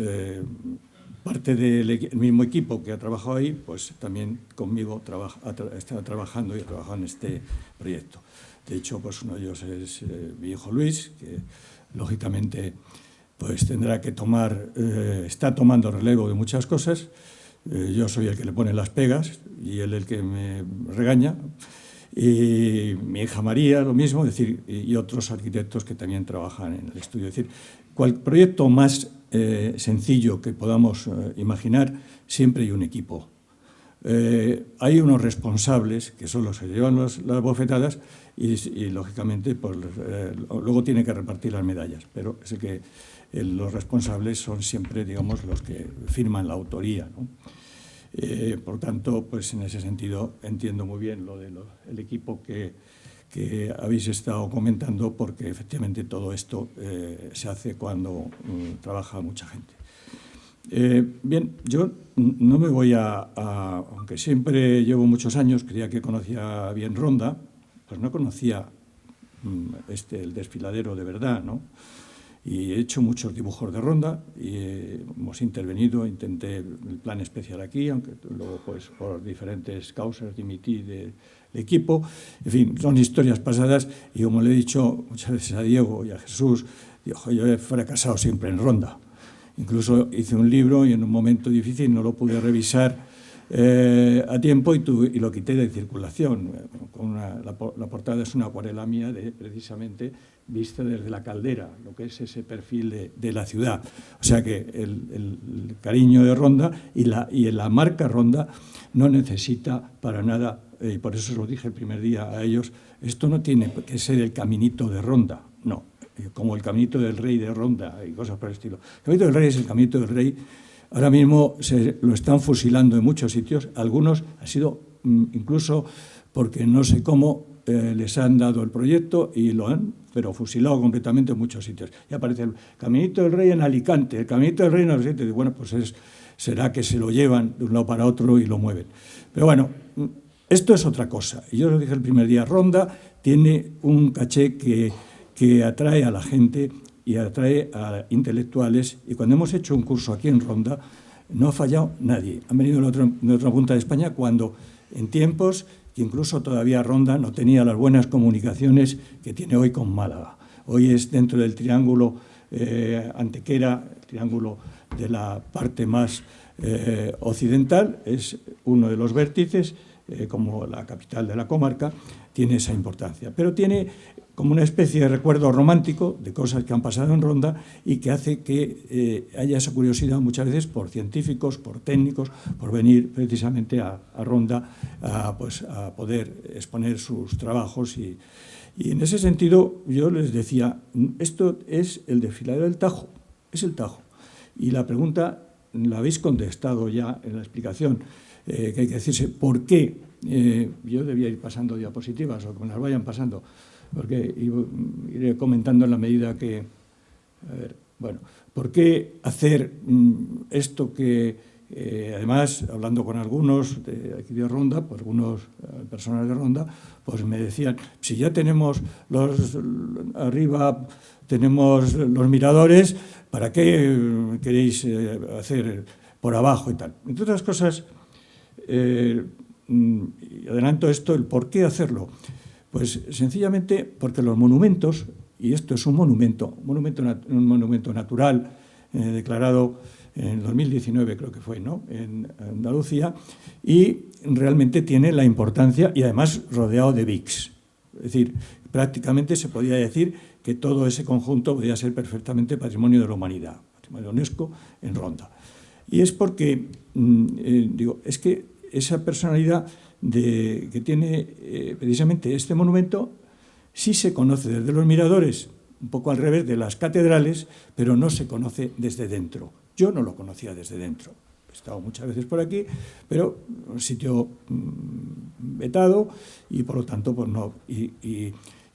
parte del mismo equipo que ha trabajado ahí, pues también conmigo está trabajando y ha trabajado en este proyecto. De hecho, pues uno de ellos es mi hijo Luis, que lógicamente pues tendrá que está tomando relevo de muchas cosas. Yo soy el que le pone las pegas y él el que me regaña. Y mi hija María, lo mismo, es decir, y otros arquitectos que también trabajan en el estudio. Es decir, cual proyecto más sencillo que podamos imaginar, siempre hay un equipo. Hay unos responsables, que son los que llevan las bofetadas, y lógicamente, pues, luego tiene que repartir las medallas. Pero es que los responsables son siempre, digamos, los que firman la autoría, ¿no? Por tanto, pues en ese sentido entiendo muy bien lo del equipo que habéis estado comentando, porque efectivamente todo esto se hace cuando trabaja mucha gente. Bien, yo no me voy aunque siempre llevo muchos años, creía que conocía bien Ronda, pues no conocía el desfiladero de verdad, ¿no? Y he hecho muchos dibujos de Ronda y hemos intervenido, intenté el plan especial aquí, aunque luego pues por diferentes causas dimití del equipo. En fin, son historias pasadas y como le he dicho muchas veces a Diego y a Jesús, digo, yo he fracasado siempre en Ronda. Incluso hice un libro y en un momento difícil no lo pude revisar a tiempo y lo quité de circulación. La portada es una acuarela mía precisamente vista desde la caldera, lo que es ese perfil de la ciudad. O sea que el cariño de Ronda y la marca Ronda no necesita para nada, y por eso os lo dije el primer día a ellos, esto no tiene que ser el caminito de Ronda, no, como el Caminito del Rey de Ronda y cosas por el estilo. El Caminito del Rey es el Caminito del Rey. Ahora mismo lo están fusilando en muchos sitios. Algunos ha sido incluso porque no sé cómo les han dado el proyecto y lo han, pero fusilado completamente en muchos sitios. Y aparece el Caminito del Rey en Alicante, el Caminito del Rey en Alicante. Y bueno, pues será que se lo llevan de un lado para otro y lo mueven. Pero bueno, esto es otra cosa. Y yo lo dije el primer día, Ronda tiene un caché que atrae a la gente y atrae a intelectuales. Y cuando hemos hecho un curso aquí en Ronda, no ha fallado nadie. Han venido de otra punta de España cuando en tiempos que incluso todavía Ronda no tenía las buenas comunicaciones que tiene hoy con Málaga. Hoy es dentro del triángulo Antequera, el triángulo de la parte más occidental, es uno de los vértices, como la capital de la comarca, tiene esa importancia. Pero tiene como una especie de recuerdo romántico de cosas que han pasado en Ronda y que hace que haya esa curiosidad muchas veces por científicos, por técnicos, por venir precisamente a Ronda a poder exponer sus trabajos. Y en ese sentido yo les decía, esto es el desfiladero del Tajo, es el Tajo. Y la pregunta la habéis contestado ya en la explicación, que hay que decirse, ¿por qué? Yo debía ir pasando diapositivas o que me las vayan pasando, porque iré comentando en la medida que... A ver, bueno, ¿por qué hacer esto que, además, hablando con algunos de aquí de Ronda, pues algunos personas de Ronda, pues me decían, si ya tenemos arriba tenemos los miradores, ¿para qué queréis hacer por abajo y tal? Entre otras cosas, adelanto esto, el por qué hacerlo. Pues sencillamente porque los monumentos, y esto es un monumento natural declarado en el 2019 creo que fue, ¿no?, en Andalucía, y realmente tiene la importancia y además rodeado de vics. Es decir, prácticamente se podía decir que todo ese conjunto podía ser perfectamente patrimonio de la humanidad, patrimonio de UNESCO en Ronda. Y es porque, es que esa personalidad que tiene precisamente este monumento sí se conoce desde los miradores, un poco al revés de las catedrales, pero no se conoce desde dentro. Yo no lo conocía desde dentro. He estado muchas veces por aquí, pero un sitio vetado y por lo tanto pues no. Y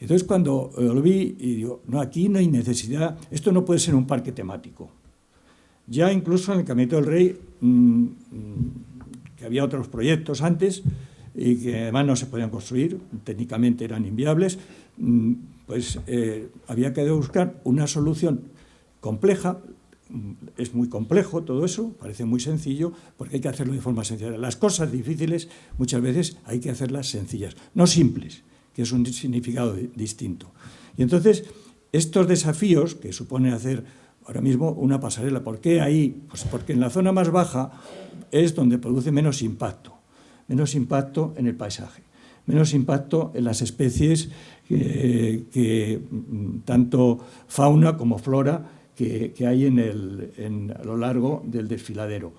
entonces cuando lo vi y digo, no, aquí no hay necesidad, esto no puede ser un parque temático. Ya incluso en el Caminito del Rey, que había otros proyectos antes y que además no se podían construir, técnicamente eran inviables, pues había que buscar una solución compleja. Es muy complejo todo eso, parece muy sencillo, porque hay que hacerlo de forma sencilla. Las cosas difíciles muchas veces hay que hacerlas sencillas, no simples, que es un significado distinto. Y entonces, estos desafíos que supone hacer ahora mismo una pasarela, ¿por qué ahí? Pues porque en la zona más baja es donde produce menos impacto en el paisaje, menos impacto en las especies, que tanto fauna como flora que hay a lo largo del desfiladero.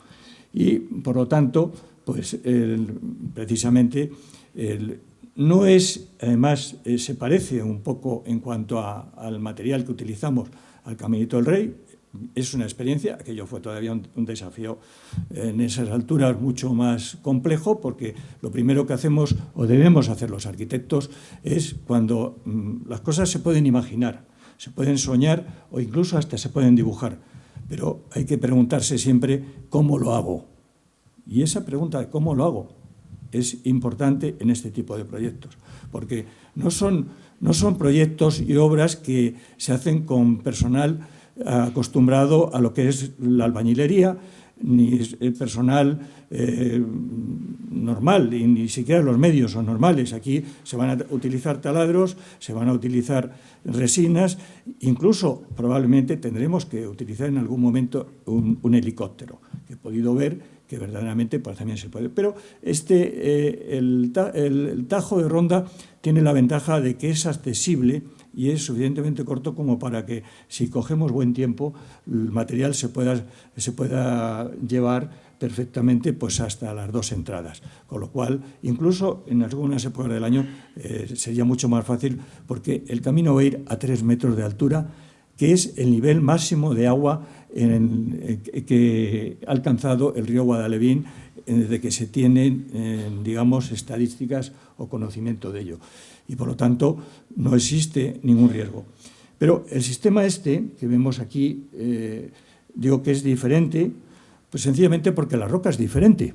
Y, por lo tanto, pues precisamente no es, además, se parece un poco en cuanto al material que utilizamos al Caminito del Rey. Es una experiencia, aquello fue todavía un desafío en esas alturas mucho más complejo, porque lo primero que hacemos o debemos hacer los arquitectos es cuando las cosas se pueden imaginar, se pueden soñar o incluso hasta se pueden dibujar, pero hay que preguntarse siempre ¿cómo lo hago? Y esa pregunta de ¿cómo lo hago? Es importante en este tipo de proyectos, porque no son proyectos y obras que se hacen con personal acostumbrado a lo que es la albañilería, ni el personal normal, y ni siquiera los medios son normales. Aquí se van a utilizar taladros, se van a utilizar resinas, incluso probablemente tendremos que utilizar en algún momento un helicóptero, que he podido ver que verdaderamente pues, también se puede. Pero el Tajo de Ronda tiene la ventaja de que es accesible y es suficientemente corto como para que, si cogemos buen tiempo, el material se pueda llevar perfectamente pues, hasta las dos entradas. Con lo cual, incluso en algunas épocas del año sería mucho más fácil, porque el camino va a ir a 3 metros de altura, que es el nivel máximo de agua que ha alcanzado el río Guadalevín de que se tienen, digamos, estadísticas o conocimiento de ello. Y, por lo tanto, no existe ningún riesgo. Pero el sistema que vemos aquí, digo que es diferente, pues sencillamente porque la roca es diferente.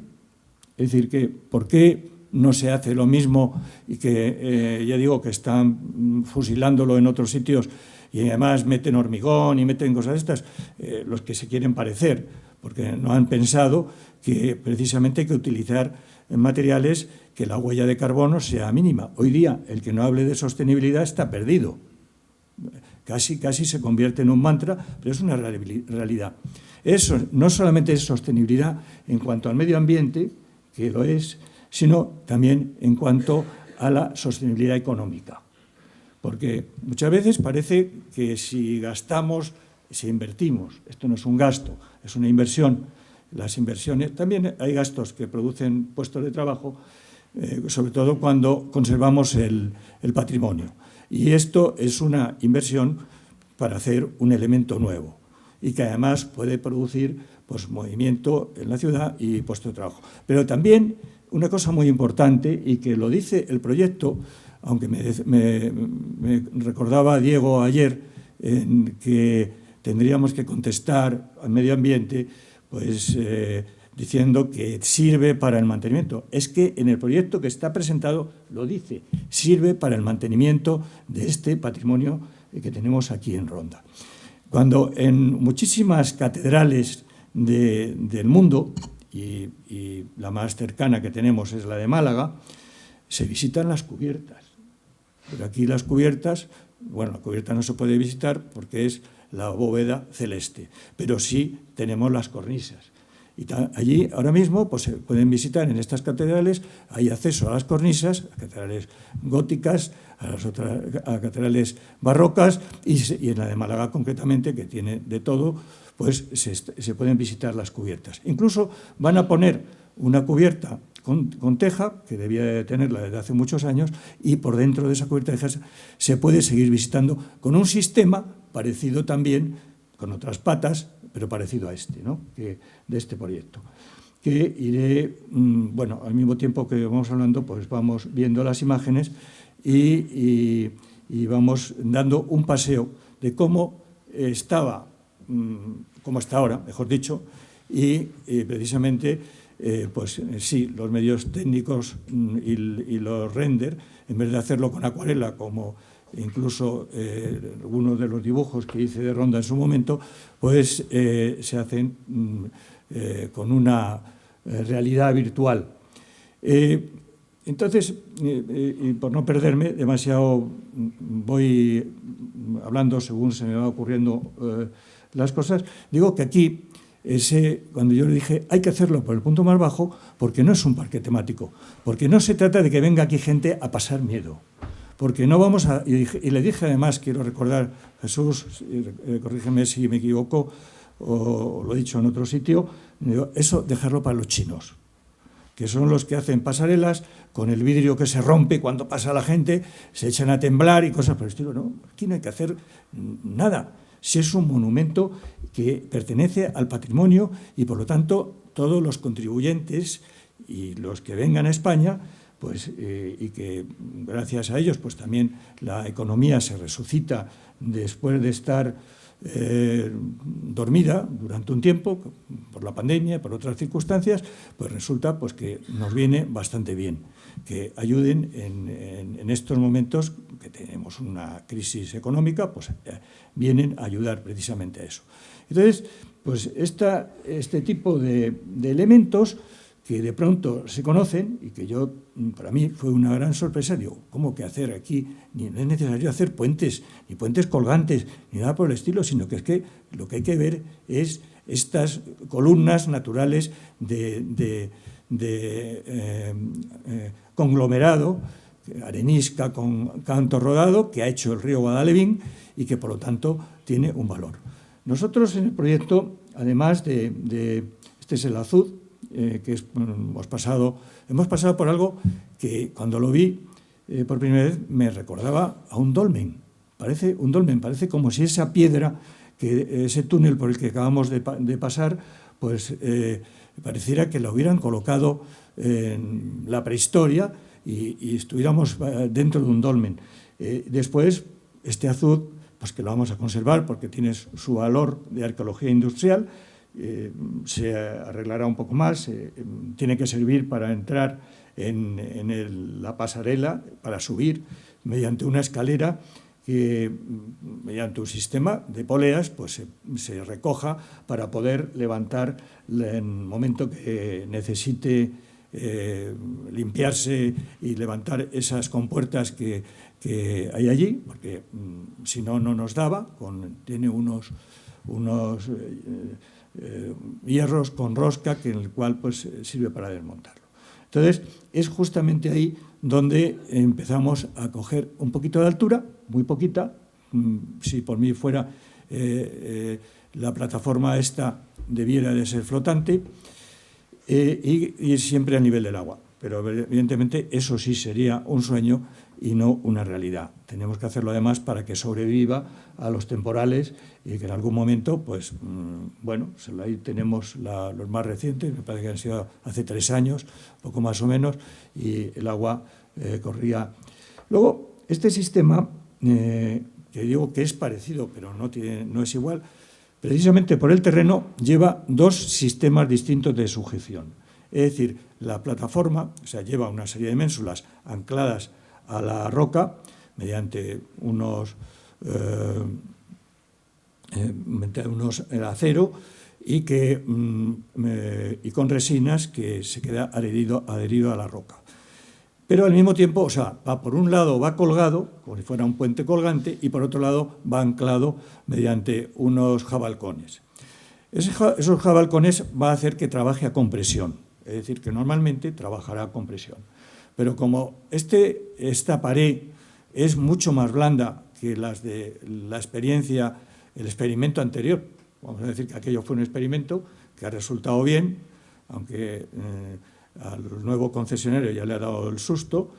Es decir, que ¿por qué no se hace lo mismo y que, ya digo, que están fusilándolo en otros sitios y además meten hormigón y meten cosas estas, los que se quieren parecer, porque no han pensado que precisamente hay que utilizar materiales que la huella de carbono sea mínima. Hoy día, el que no hable de sostenibilidad está perdido. Casi se convierte en un mantra, pero es una realidad. Eso no solamente es sostenibilidad en cuanto al medio ambiente, que lo es, sino también en cuanto a la sostenibilidad económica. Porque muchas veces parece que si gastamos, si invertimos, esto no es un gasto, es una inversión. Las inversiones, también hay gastos que producen puestos de trabajo, sobre todo cuando conservamos el patrimonio. Y esto es una inversión para hacer un elemento nuevo y que además puede producir pues, movimiento en la ciudad y puestos de trabajo. Pero también una cosa muy importante y que lo dice el proyecto, aunque me recordaba Diego ayer en que tendríamos que contestar al medio ambiente, pues diciendo que sirve para el mantenimiento. Es que en el proyecto que está presentado lo dice, sirve para el mantenimiento de este patrimonio que tenemos aquí en Ronda. Cuando en muchísimas catedrales del mundo, y la más cercana que tenemos es la de Málaga, se visitan las cubiertas. Pero aquí las cubiertas, bueno, la cubierta no se puede visitar porque es la bóveda celeste, pero sí tenemos las cornisas. Y allí ahora mismo pues, se pueden visitar en estas catedrales, hay acceso a las cornisas, a catedrales góticas, a catedrales barrocas y en la de Málaga concretamente, que tiene de todo, pues se pueden visitar las cubiertas. Incluso van a poner una cubierta con teja, que debía de tenerla desde hace muchos años, y por dentro de esa cubierta de teja se puede seguir visitando con un sistema parecido también, con otras patas, pero parecido a ¿no? De este proyecto. Que iré, bueno, al mismo tiempo que vamos hablando, pues vamos viendo las imágenes y vamos dando un paseo de cómo estaba, cómo está ahora, mejor dicho, y precisamente, pues sí, los medios técnicos y los render, en vez de hacerlo con acuarela, como incluso algunos de los dibujos que hice de Ronda en su momento, pues se hacen con una realidad virtual. Entonces, y por no perderme demasiado, voy hablando según se me va ocurriendo las cosas, digo que aquí, cuando yo le dije, hay que hacerlo por el punto más bajo, porque no es un parque temático, porque no se trata de que venga aquí gente a pasar miedo. Porque no vamos a... Y le dije además, quiero recordar, Jesús, corrígeme si me equivoco, o lo he dicho en otro sitio, digo, eso dejarlo para los chinos, que son los que hacen pasarelas con el vidrio que se rompe cuando pasa la gente, se echan a temblar y cosas por el estilo. No, aquí no hay que hacer nada. Si es un monumento que pertenece al patrimonio y, por lo tanto, todos los contribuyentes y los que vengan a España, pues, y que gracias a ellos pues también la economía se resucita después de estar dormida durante un tiempo por la pandemia, por otras circunstancias, pues resulta pues, que nos viene bastante bien que ayuden en estos momentos que tenemos una crisis económica, pues vienen a ayudar precisamente a eso. Entonces, pues este tipo de elementos que de pronto se conocen y que para mí fue una gran sorpresa, digo, ¿cómo que hacer aquí? No es necesario hacer puentes, ni puentes colgantes, ni nada por el estilo, sino que es que lo que hay que ver es estas columnas naturales de conglomerado, arenisca con canto rodado, que ha hecho el río Guadalevín y que por lo tanto tiene un valor. Nosotros en el proyecto, además este es el azud, que hemos pasado por algo que cuando lo vi por primera vez me recordaba a un dolmen. Parece un dolmen, parece como si esa piedra, ese túnel por el que acabamos de pasar, pues pareciera que lo hubieran colocado en la prehistoria y estuviéramos dentro de un dolmen. Después, este azud, pues que lo vamos a conservar porque tiene su valor de arqueología industrial, se arreglará un poco más, tiene que servir para entrar en la pasarela, para subir mediante una escalera que, mediante un sistema de poleas, pues se recoja para poder levantar en el momento que necesite limpiarse y levantar esas compuertas que hay allí, porque si no, no nos daba. Tiene unos hierros con rosca en el cual pues sirve para desmontarlo. Entonces, es justamente ahí donde empezamos a coger un poquito de altura, muy poquita. Si por mí fuera, la plataforma esta debiera de ser flotante y siempre a nivel del agua. Pero evidentemente eso sí sería un sueño y no una realidad. Tenemos que hacerlo además para que sobreviva a los temporales y que en algún momento, pues, bueno, ahí tenemos los más recientes, me parece que han sido hace 3 años, poco más o menos, y el agua corría. Luego, este sistema, que digo que es parecido, pero no es igual, precisamente por el terreno lleva 2 sistemas distintos de sujeción. Es decir, la plataforma, o sea, lleva una serie de ménsulas ancladas a la roca mediante unos acero y con resinas que se queda adherido a la roca. Pero al mismo tiempo, o sea, por un lado va colgado, como si fuera un puente colgante, y por otro lado va anclado mediante unos jabalcones. Esos jabalcones va a hacer que trabaje a compresión. Es decir, que normalmente trabajará a compresión. Pero como esta pared es mucho más blanda que las de la experiencia, el experimento anterior, vamos a decir que aquello fue un experimento que ha resultado bien, aunque al nuevo concesionario ya le ha dado el susto,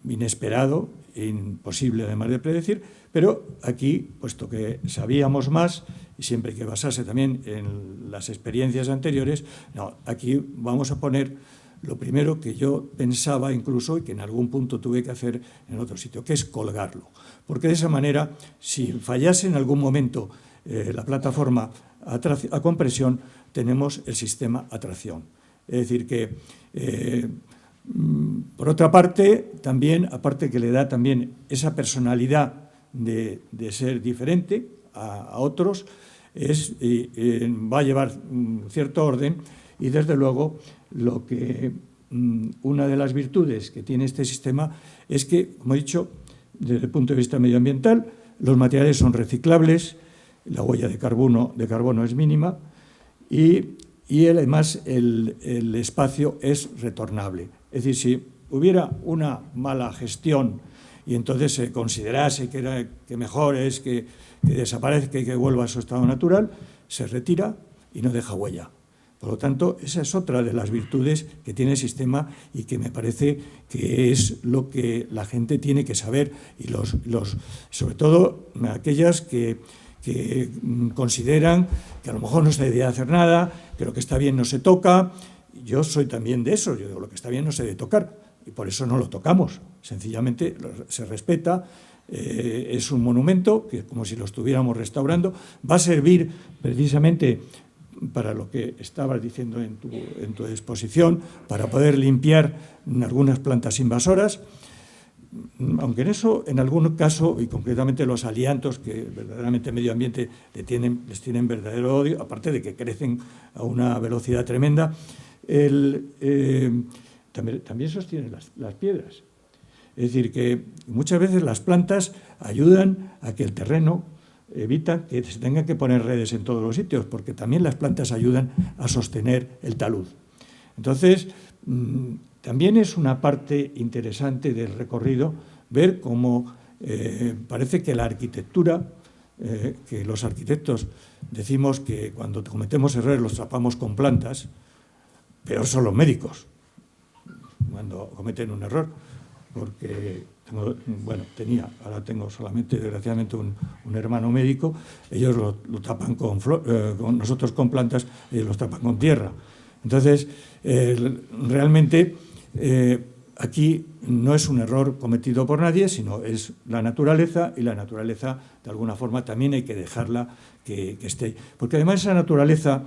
inesperado, imposible además de predecir, pero aquí, puesto que sabíamos más, y siempre hay que basarse también en las experiencias anteriores, no, aquí vamos a poner lo primero que yo pensaba incluso y que en algún punto tuve que hacer en otro sitio, que es colgarlo. Porque de esa manera, si fallase en algún momento la plataforma a compresión, tenemos el sistema a tracción. Es decir, que por otra parte, también, aparte que le da también esa personalidad de ser diferente a otros, va a llevar cierto orden y, desde luego, una de las virtudes que tiene este sistema es que, como he dicho, desde el punto de vista medioambiental, los materiales son reciclables, la huella de carbono es mínima y además el espacio es retornable. Es decir, si hubiera una mala gestión y entonces se considerase que mejor es que desaparezca y que vuelva a su estado natural, se retira y no deja huella. Por lo tanto, esa es otra de las virtudes que tiene el sistema y que me parece que es lo que la gente tiene que saber, y sobre todo aquellas que consideran que a lo mejor no se debería hacer nada, que lo que está bien no se toca. Yo soy también de eso, yo digo, lo que está bien no se debe tocar, y por eso no lo tocamos. Sencillamente se respeta, es un monumento que, como si lo estuviéramos restaurando, va a servir precisamente para lo que estabas diciendo en tu exposición, para poder limpiar algunas plantas invasoras, aunque en eso, en algún caso, y concretamente los aliantos, que verdaderamente el medio ambiente les tienen verdadero odio, aparte de que crecen a una velocidad tremenda, también sostienen las piedras. Es decir, que muchas veces las plantas ayudan a que el terreno, evita que se tengan que poner redes en todos los sitios, porque también las plantas ayudan a sostener el talud. Entonces, también es una parte interesante del recorrido ver cómo parece que la arquitectura, que los arquitectos decimos que cuando cometemos errores los tapamos con plantas, peor son los médicos cuando cometen un error, porque ahora tengo solamente, desgraciadamente, un hermano médico. Ellos lo tapan nosotros con plantas, ellos los tapan con tierra. Entonces, realmente, aquí no es un error cometido por nadie, sino es la naturaleza, y la naturaleza, de alguna forma, también hay que dejarla que esté ahí. Porque además esa naturaleza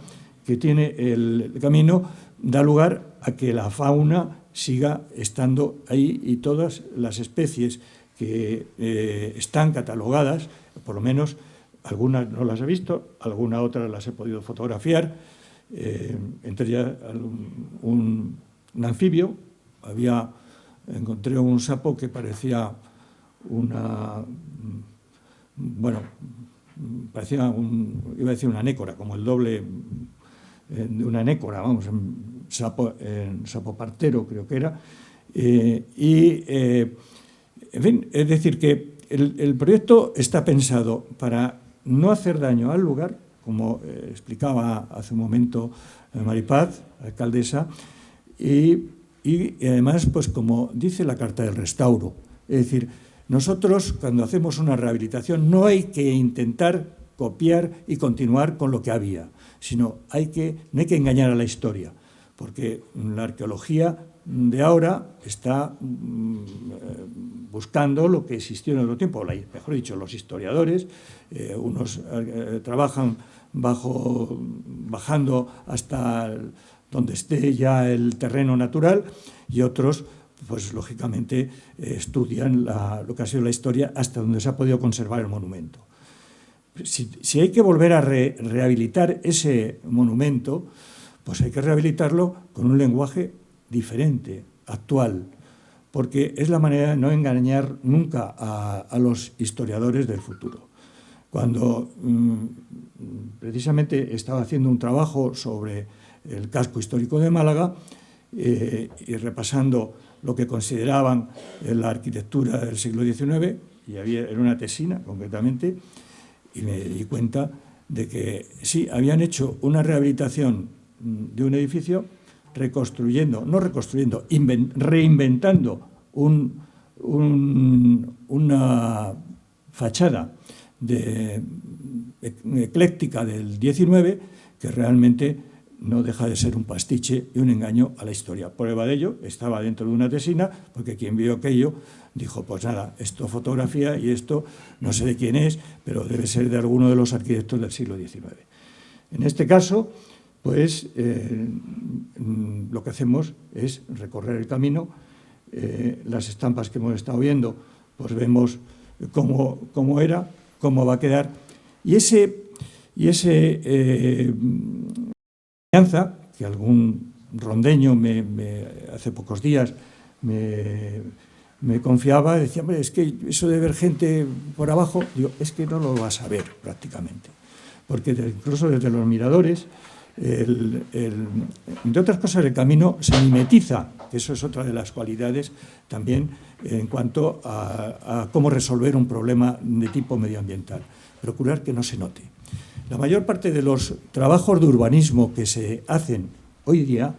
que tiene el camino da lugar a que la fauna siga estando ahí, y todas las especies que están catalogadas, por lo menos algunas no las he visto, algunas otras las he podido fotografiar, entre ellas un anfibio. Encontré un sapo que parecía iba a decir una nécora, como el doble de una nécora, vamos, sapo partero creo que era. En fin, es decir, que el proyecto está pensado para no hacer daño al lugar, como explicaba hace un momento Maripaz, alcaldesa, y además, pues como dice la Carta del Restauro, es decir, nosotros cuando hacemos una rehabilitación no hay que intentar copiar y continuar con lo que había, sino no hay que engañar a la historia, porque la arqueología de ahora está buscando lo que existió en otro tiempo, mejor dicho, los historiadores, unos trabajan bajando hasta donde esté ya el terreno natural, y otros, pues lógicamente, estudian lo que ha sido la historia hasta donde se ha podido conservar el monumento. Si hay que volver a rehabilitar ese monumento, pues hay que rehabilitarlo con un lenguaje diferente, actual, porque es la manera de no engañar nunca a los historiadores del futuro. Cuando precisamente estaba haciendo un trabajo sobre el casco histórico de Málaga, y repasando lo que consideraban la arquitectura del siglo XIX, y era una tesina concretamente, y me di cuenta de que sí, habían hecho una rehabilitación de un edificio reinventando una fachada ecléctica del XIX, que realmente no deja de ser un pastiche y un engaño a la historia. Prueba de ello, estaba dentro de una tesina, porque quien vio aquello dijo, pues nada, esto fotografía y esto no sé de quién es, pero debe ser de alguno de los arquitectos del siglo XIX. En este caso, pues lo que hacemos es recorrer el camino. Las estampas que hemos estado viendo, pues vemos cómo era, cómo va a quedar, y ese que algún rondeño hace pocos días me confiaba, decía, hombre, es que eso de ver gente por abajo, digo, es que no lo vas a ver prácticamente, porque incluso desde los miradores, entre otras cosas, el camino se mimetiza, que eso es otra de las cualidades también en cuanto a cómo resolver un problema de tipo medioambiental, procurar que no se note. La mayor parte de los trabajos de urbanismo que se hacen hoy día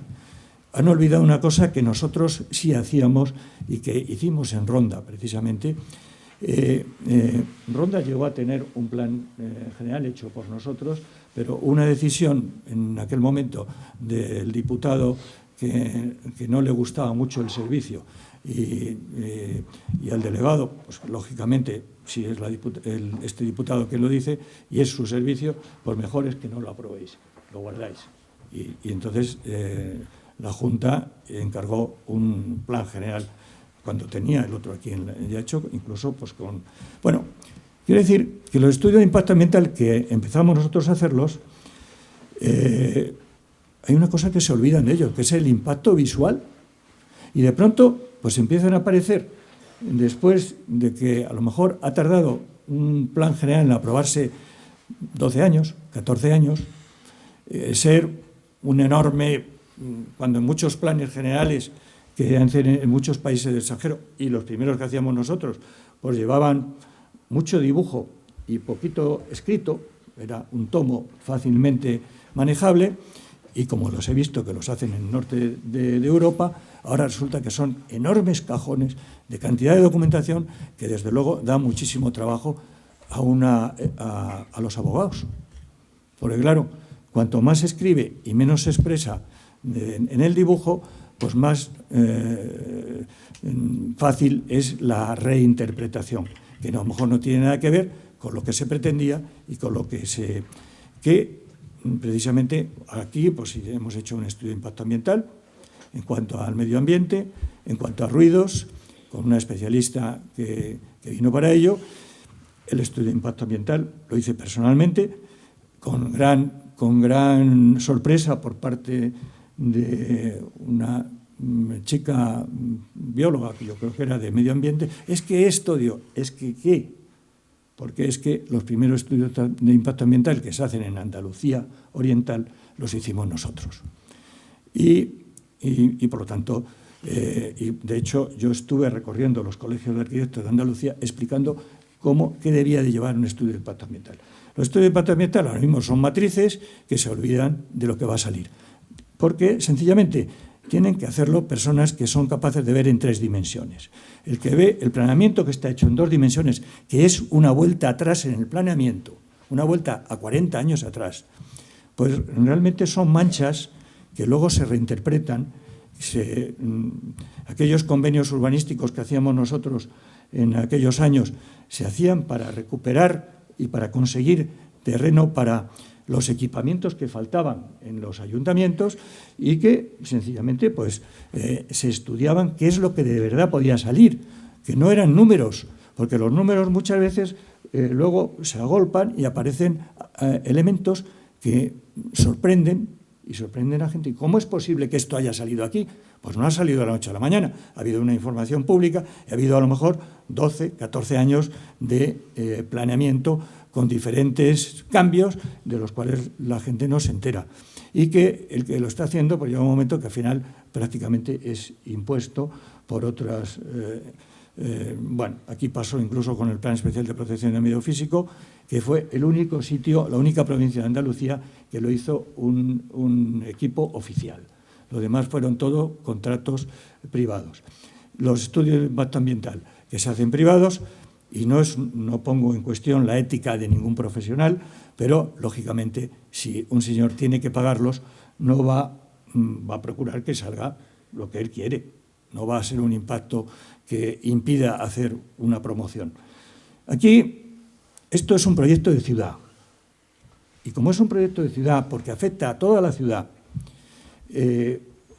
han olvidado una cosa que nosotros sí hacíamos y que hicimos en Ronda, precisamente. Ronda llegó a tener un plan general hecho por nosotros, pero una decisión en aquel momento del diputado que no le gustaba mucho el servicio y al delegado, pues lógicamente, si es este diputado que lo dice y es su servicio, pues mejor es que no lo aprobéis, lo guardáis. Y entonces la Junta encargó un plan general cuando tenía el otro aquí ya hecho, incluso pues con... Bueno, quiero decir que los estudios de impacto ambiental que empezamos nosotros a hacerlos, hay una cosa que se olvidan de ellos, que es el impacto visual. Y de pronto pues empiezan a aparecer, después de que a lo mejor ha tardado un plan general en aprobarse 12 años, 14 años, ser un enorme, cuando en muchos planes generales que hacen en muchos países del extranjero, y los primeros que hacíamos nosotros, pues llevaban mucho dibujo y poquito escrito, era un tomo fácilmente manejable, y como los he visto que los hacen en el norte de Europa, ahora resulta que son enormes cajones de cantidad de documentación que desde luego da muchísimo trabajo a los abogados. Porque claro, cuanto más se escribe y menos se expresa en el dibujo, pues más fácil es la reinterpretación, que a lo mejor no tiene nada que ver con lo que se pretendía y con lo que precisamente aquí pues hemos hecho un estudio de impacto ambiental en cuanto al medio ambiente, en cuanto a ruidos, con una especialista que vino para ello. El estudio de impacto ambiental lo hice personalmente, con gran sorpresa por parte de una chica bióloga, que yo creo que era de medio ambiente. Es que esto, digo, es que ¿qué? Porque es que los primeros estudios de impacto ambiental que se hacen en Andalucía Oriental los hicimos nosotros. Y por lo tanto, y de hecho yo estuve recorriendo los colegios de arquitectos de Andalucía explicando qué debía de llevar un estudio de impacto ambiental. Los estudios de impacto ambiental ahora mismo son matrices que se olvidan de lo que va a salir, porque sencillamente tienen que hacerlo personas que son capaces de ver en 3 dimensiones. El que ve el planeamiento que está hecho en 2 dimensiones, que es una vuelta atrás en el planeamiento, una vuelta a 40 años atrás, pues realmente son manchas que luego se reinterpretan. Aquellos convenios urbanísticos que hacíamos nosotros en aquellos años se hacían para recuperar y para conseguir terreno para los equipamientos que faltaban en los ayuntamientos y que sencillamente pues, se estudiaban qué es lo que de verdad podía salir, que no eran números, porque los números muchas veces luego se agolpan y aparecen elementos que sorprenden y sorprenden a la gente. ¿Cómo es posible que esto haya salido aquí? Pues no ha salido de la noche a la mañana. Ha habido una información pública y ha habido a lo mejor 12, 14 años de planeamiento con diferentes cambios de los cuales la gente no se entera. Y que el que lo está haciendo pues llega un momento que al final prácticamente es impuesto por otras... bueno, aquí pasó incluso con el Plan Especial de Protección del Medio Físico, que fue el único sitio, la única provincia de Andalucía que lo hizo un equipo oficial. Lo demás fueron todo contratos privados. Los estudios de impacto ambiental que se hacen privados, y no pongo en cuestión la ética de ningún profesional, pero lógicamente si un señor tiene que pagarlos, no va a procurar que salga lo que él quiere. No va a ser un impacto que impida hacer una promoción. Aquí, esto es un proyecto de ciudad. Y como es un proyecto de ciudad, porque afecta a toda la ciudad,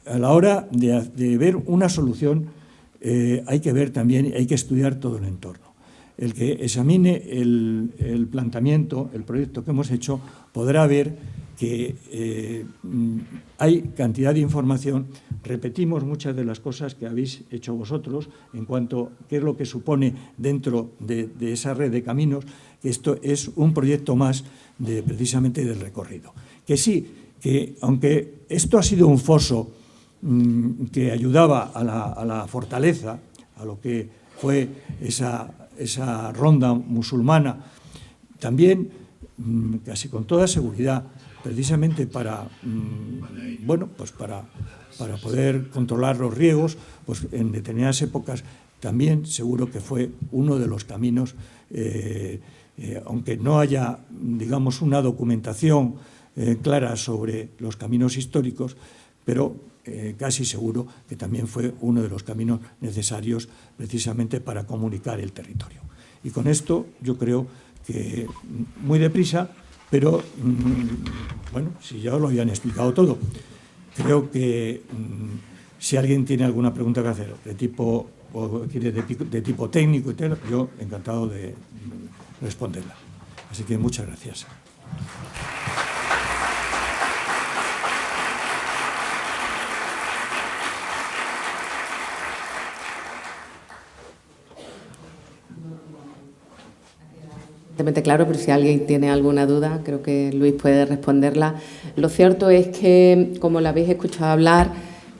a la hora de ver una solución, hay que ver también, hay que estudiar todo el entorno. El que examine el planteamiento, el proyecto que hemos hecho, podrá ver que hay cantidad de información. Repetimos muchas de las cosas que habéis hecho vosotros en cuanto a qué es lo que supone dentro de esa red de caminos, que esto es un proyecto más precisamente del recorrido. Que sí, que aunque esto ha sido un foso que ayudaba a la fortaleza, a lo que fue esa ronda musulmana, también, casi con toda seguridad, precisamente para poder controlar los riegos, pues en determinadas épocas también seguro que fue uno de los caminos, aunque no haya, digamos, una documentación clara sobre los caminos históricos, pero casi seguro que también fue uno de los caminos necesarios precisamente para comunicar el territorio. Y con esto yo creo que muy deprisa, pero bueno, si ya os lo habían explicado todo. Creo que si alguien tiene alguna pregunta que hacer de tipo técnico y tal, yo encantado de responderla. Así que muchas gracias.
Claro, pero si alguien tiene alguna duda, creo que Luis puede responderla. Lo cierto es que, como lo habéis escuchado hablar,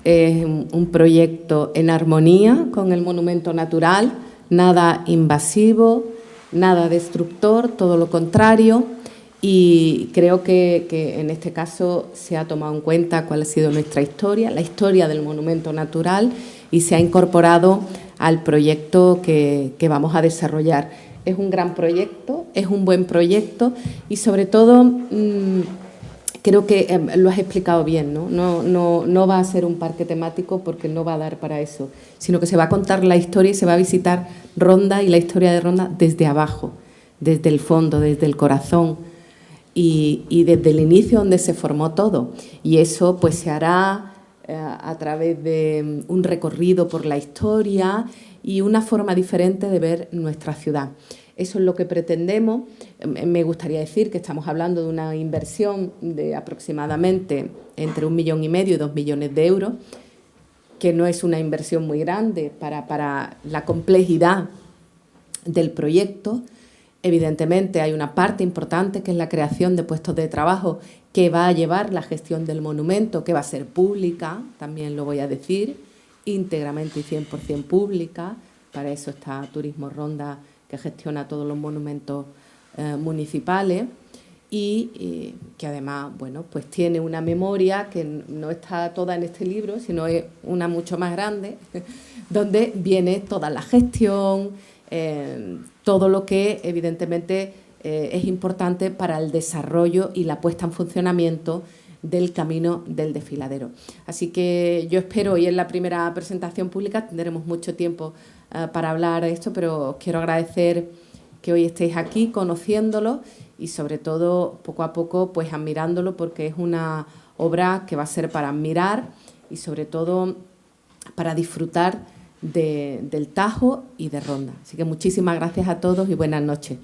es un proyecto en armonía con el monumento natural, nada invasivo, nada destructor, todo lo contrario, Y creo que en este caso se ha tomado en cuenta cuál ha sido nuestra historia, la historia del monumento natural, y se ha incorporado al proyecto que vamos a desarrollar. Es un gran proyecto, es un buen proyecto y sobre todo creo que lo has explicado bien, ¿no? No va a ser un parque temático porque no va a dar para eso, sino que se va a contar la historia y se va a visitar Ronda y la historia de Ronda desde abajo, desde el fondo, desde el corazón. Y desde el inicio donde se formó todo. Y eso pues se hará a través de un recorrido por la historia y una forma diferente de ver nuestra ciudad. Eso es lo que pretendemos. Me gustaría decir que estamos hablando de una inversión de aproximadamente entre 1,5 millones y 2 millones de euros, que no es una inversión muy grande para la complejidad del proyecto. Evidentemente hay una parte importante que es la creación de puestos de trabajo que va a llevar la gestión del monumento, que va a ser pública, también lo voy a decir, íntegramente y 100% pública. Para eso está Turismo Ronda, que gestiona todos los monumentos municipales y que además, bueno, pues tiene una memoria que no está toda en este libro, sino es una mucho más grande, donde viene toda la gestión, todo lo que evidentemente es importante para el desarrollo y la puesta en funcionamiento del camino del desfiladero. Así que yo espero, hoy en la primera presentación pública tendremos mucho tiempo para hablar de esto, pero os quiero agradecer que hoy estéis aquí conociéndolo y sobre todo poco a poco pues admirándolo, porque es una obra que va a ser para admirar y sobre todo para disfrutar del Tajo y de Ronda. Así que muchísimas gracias a todos y buenas noches.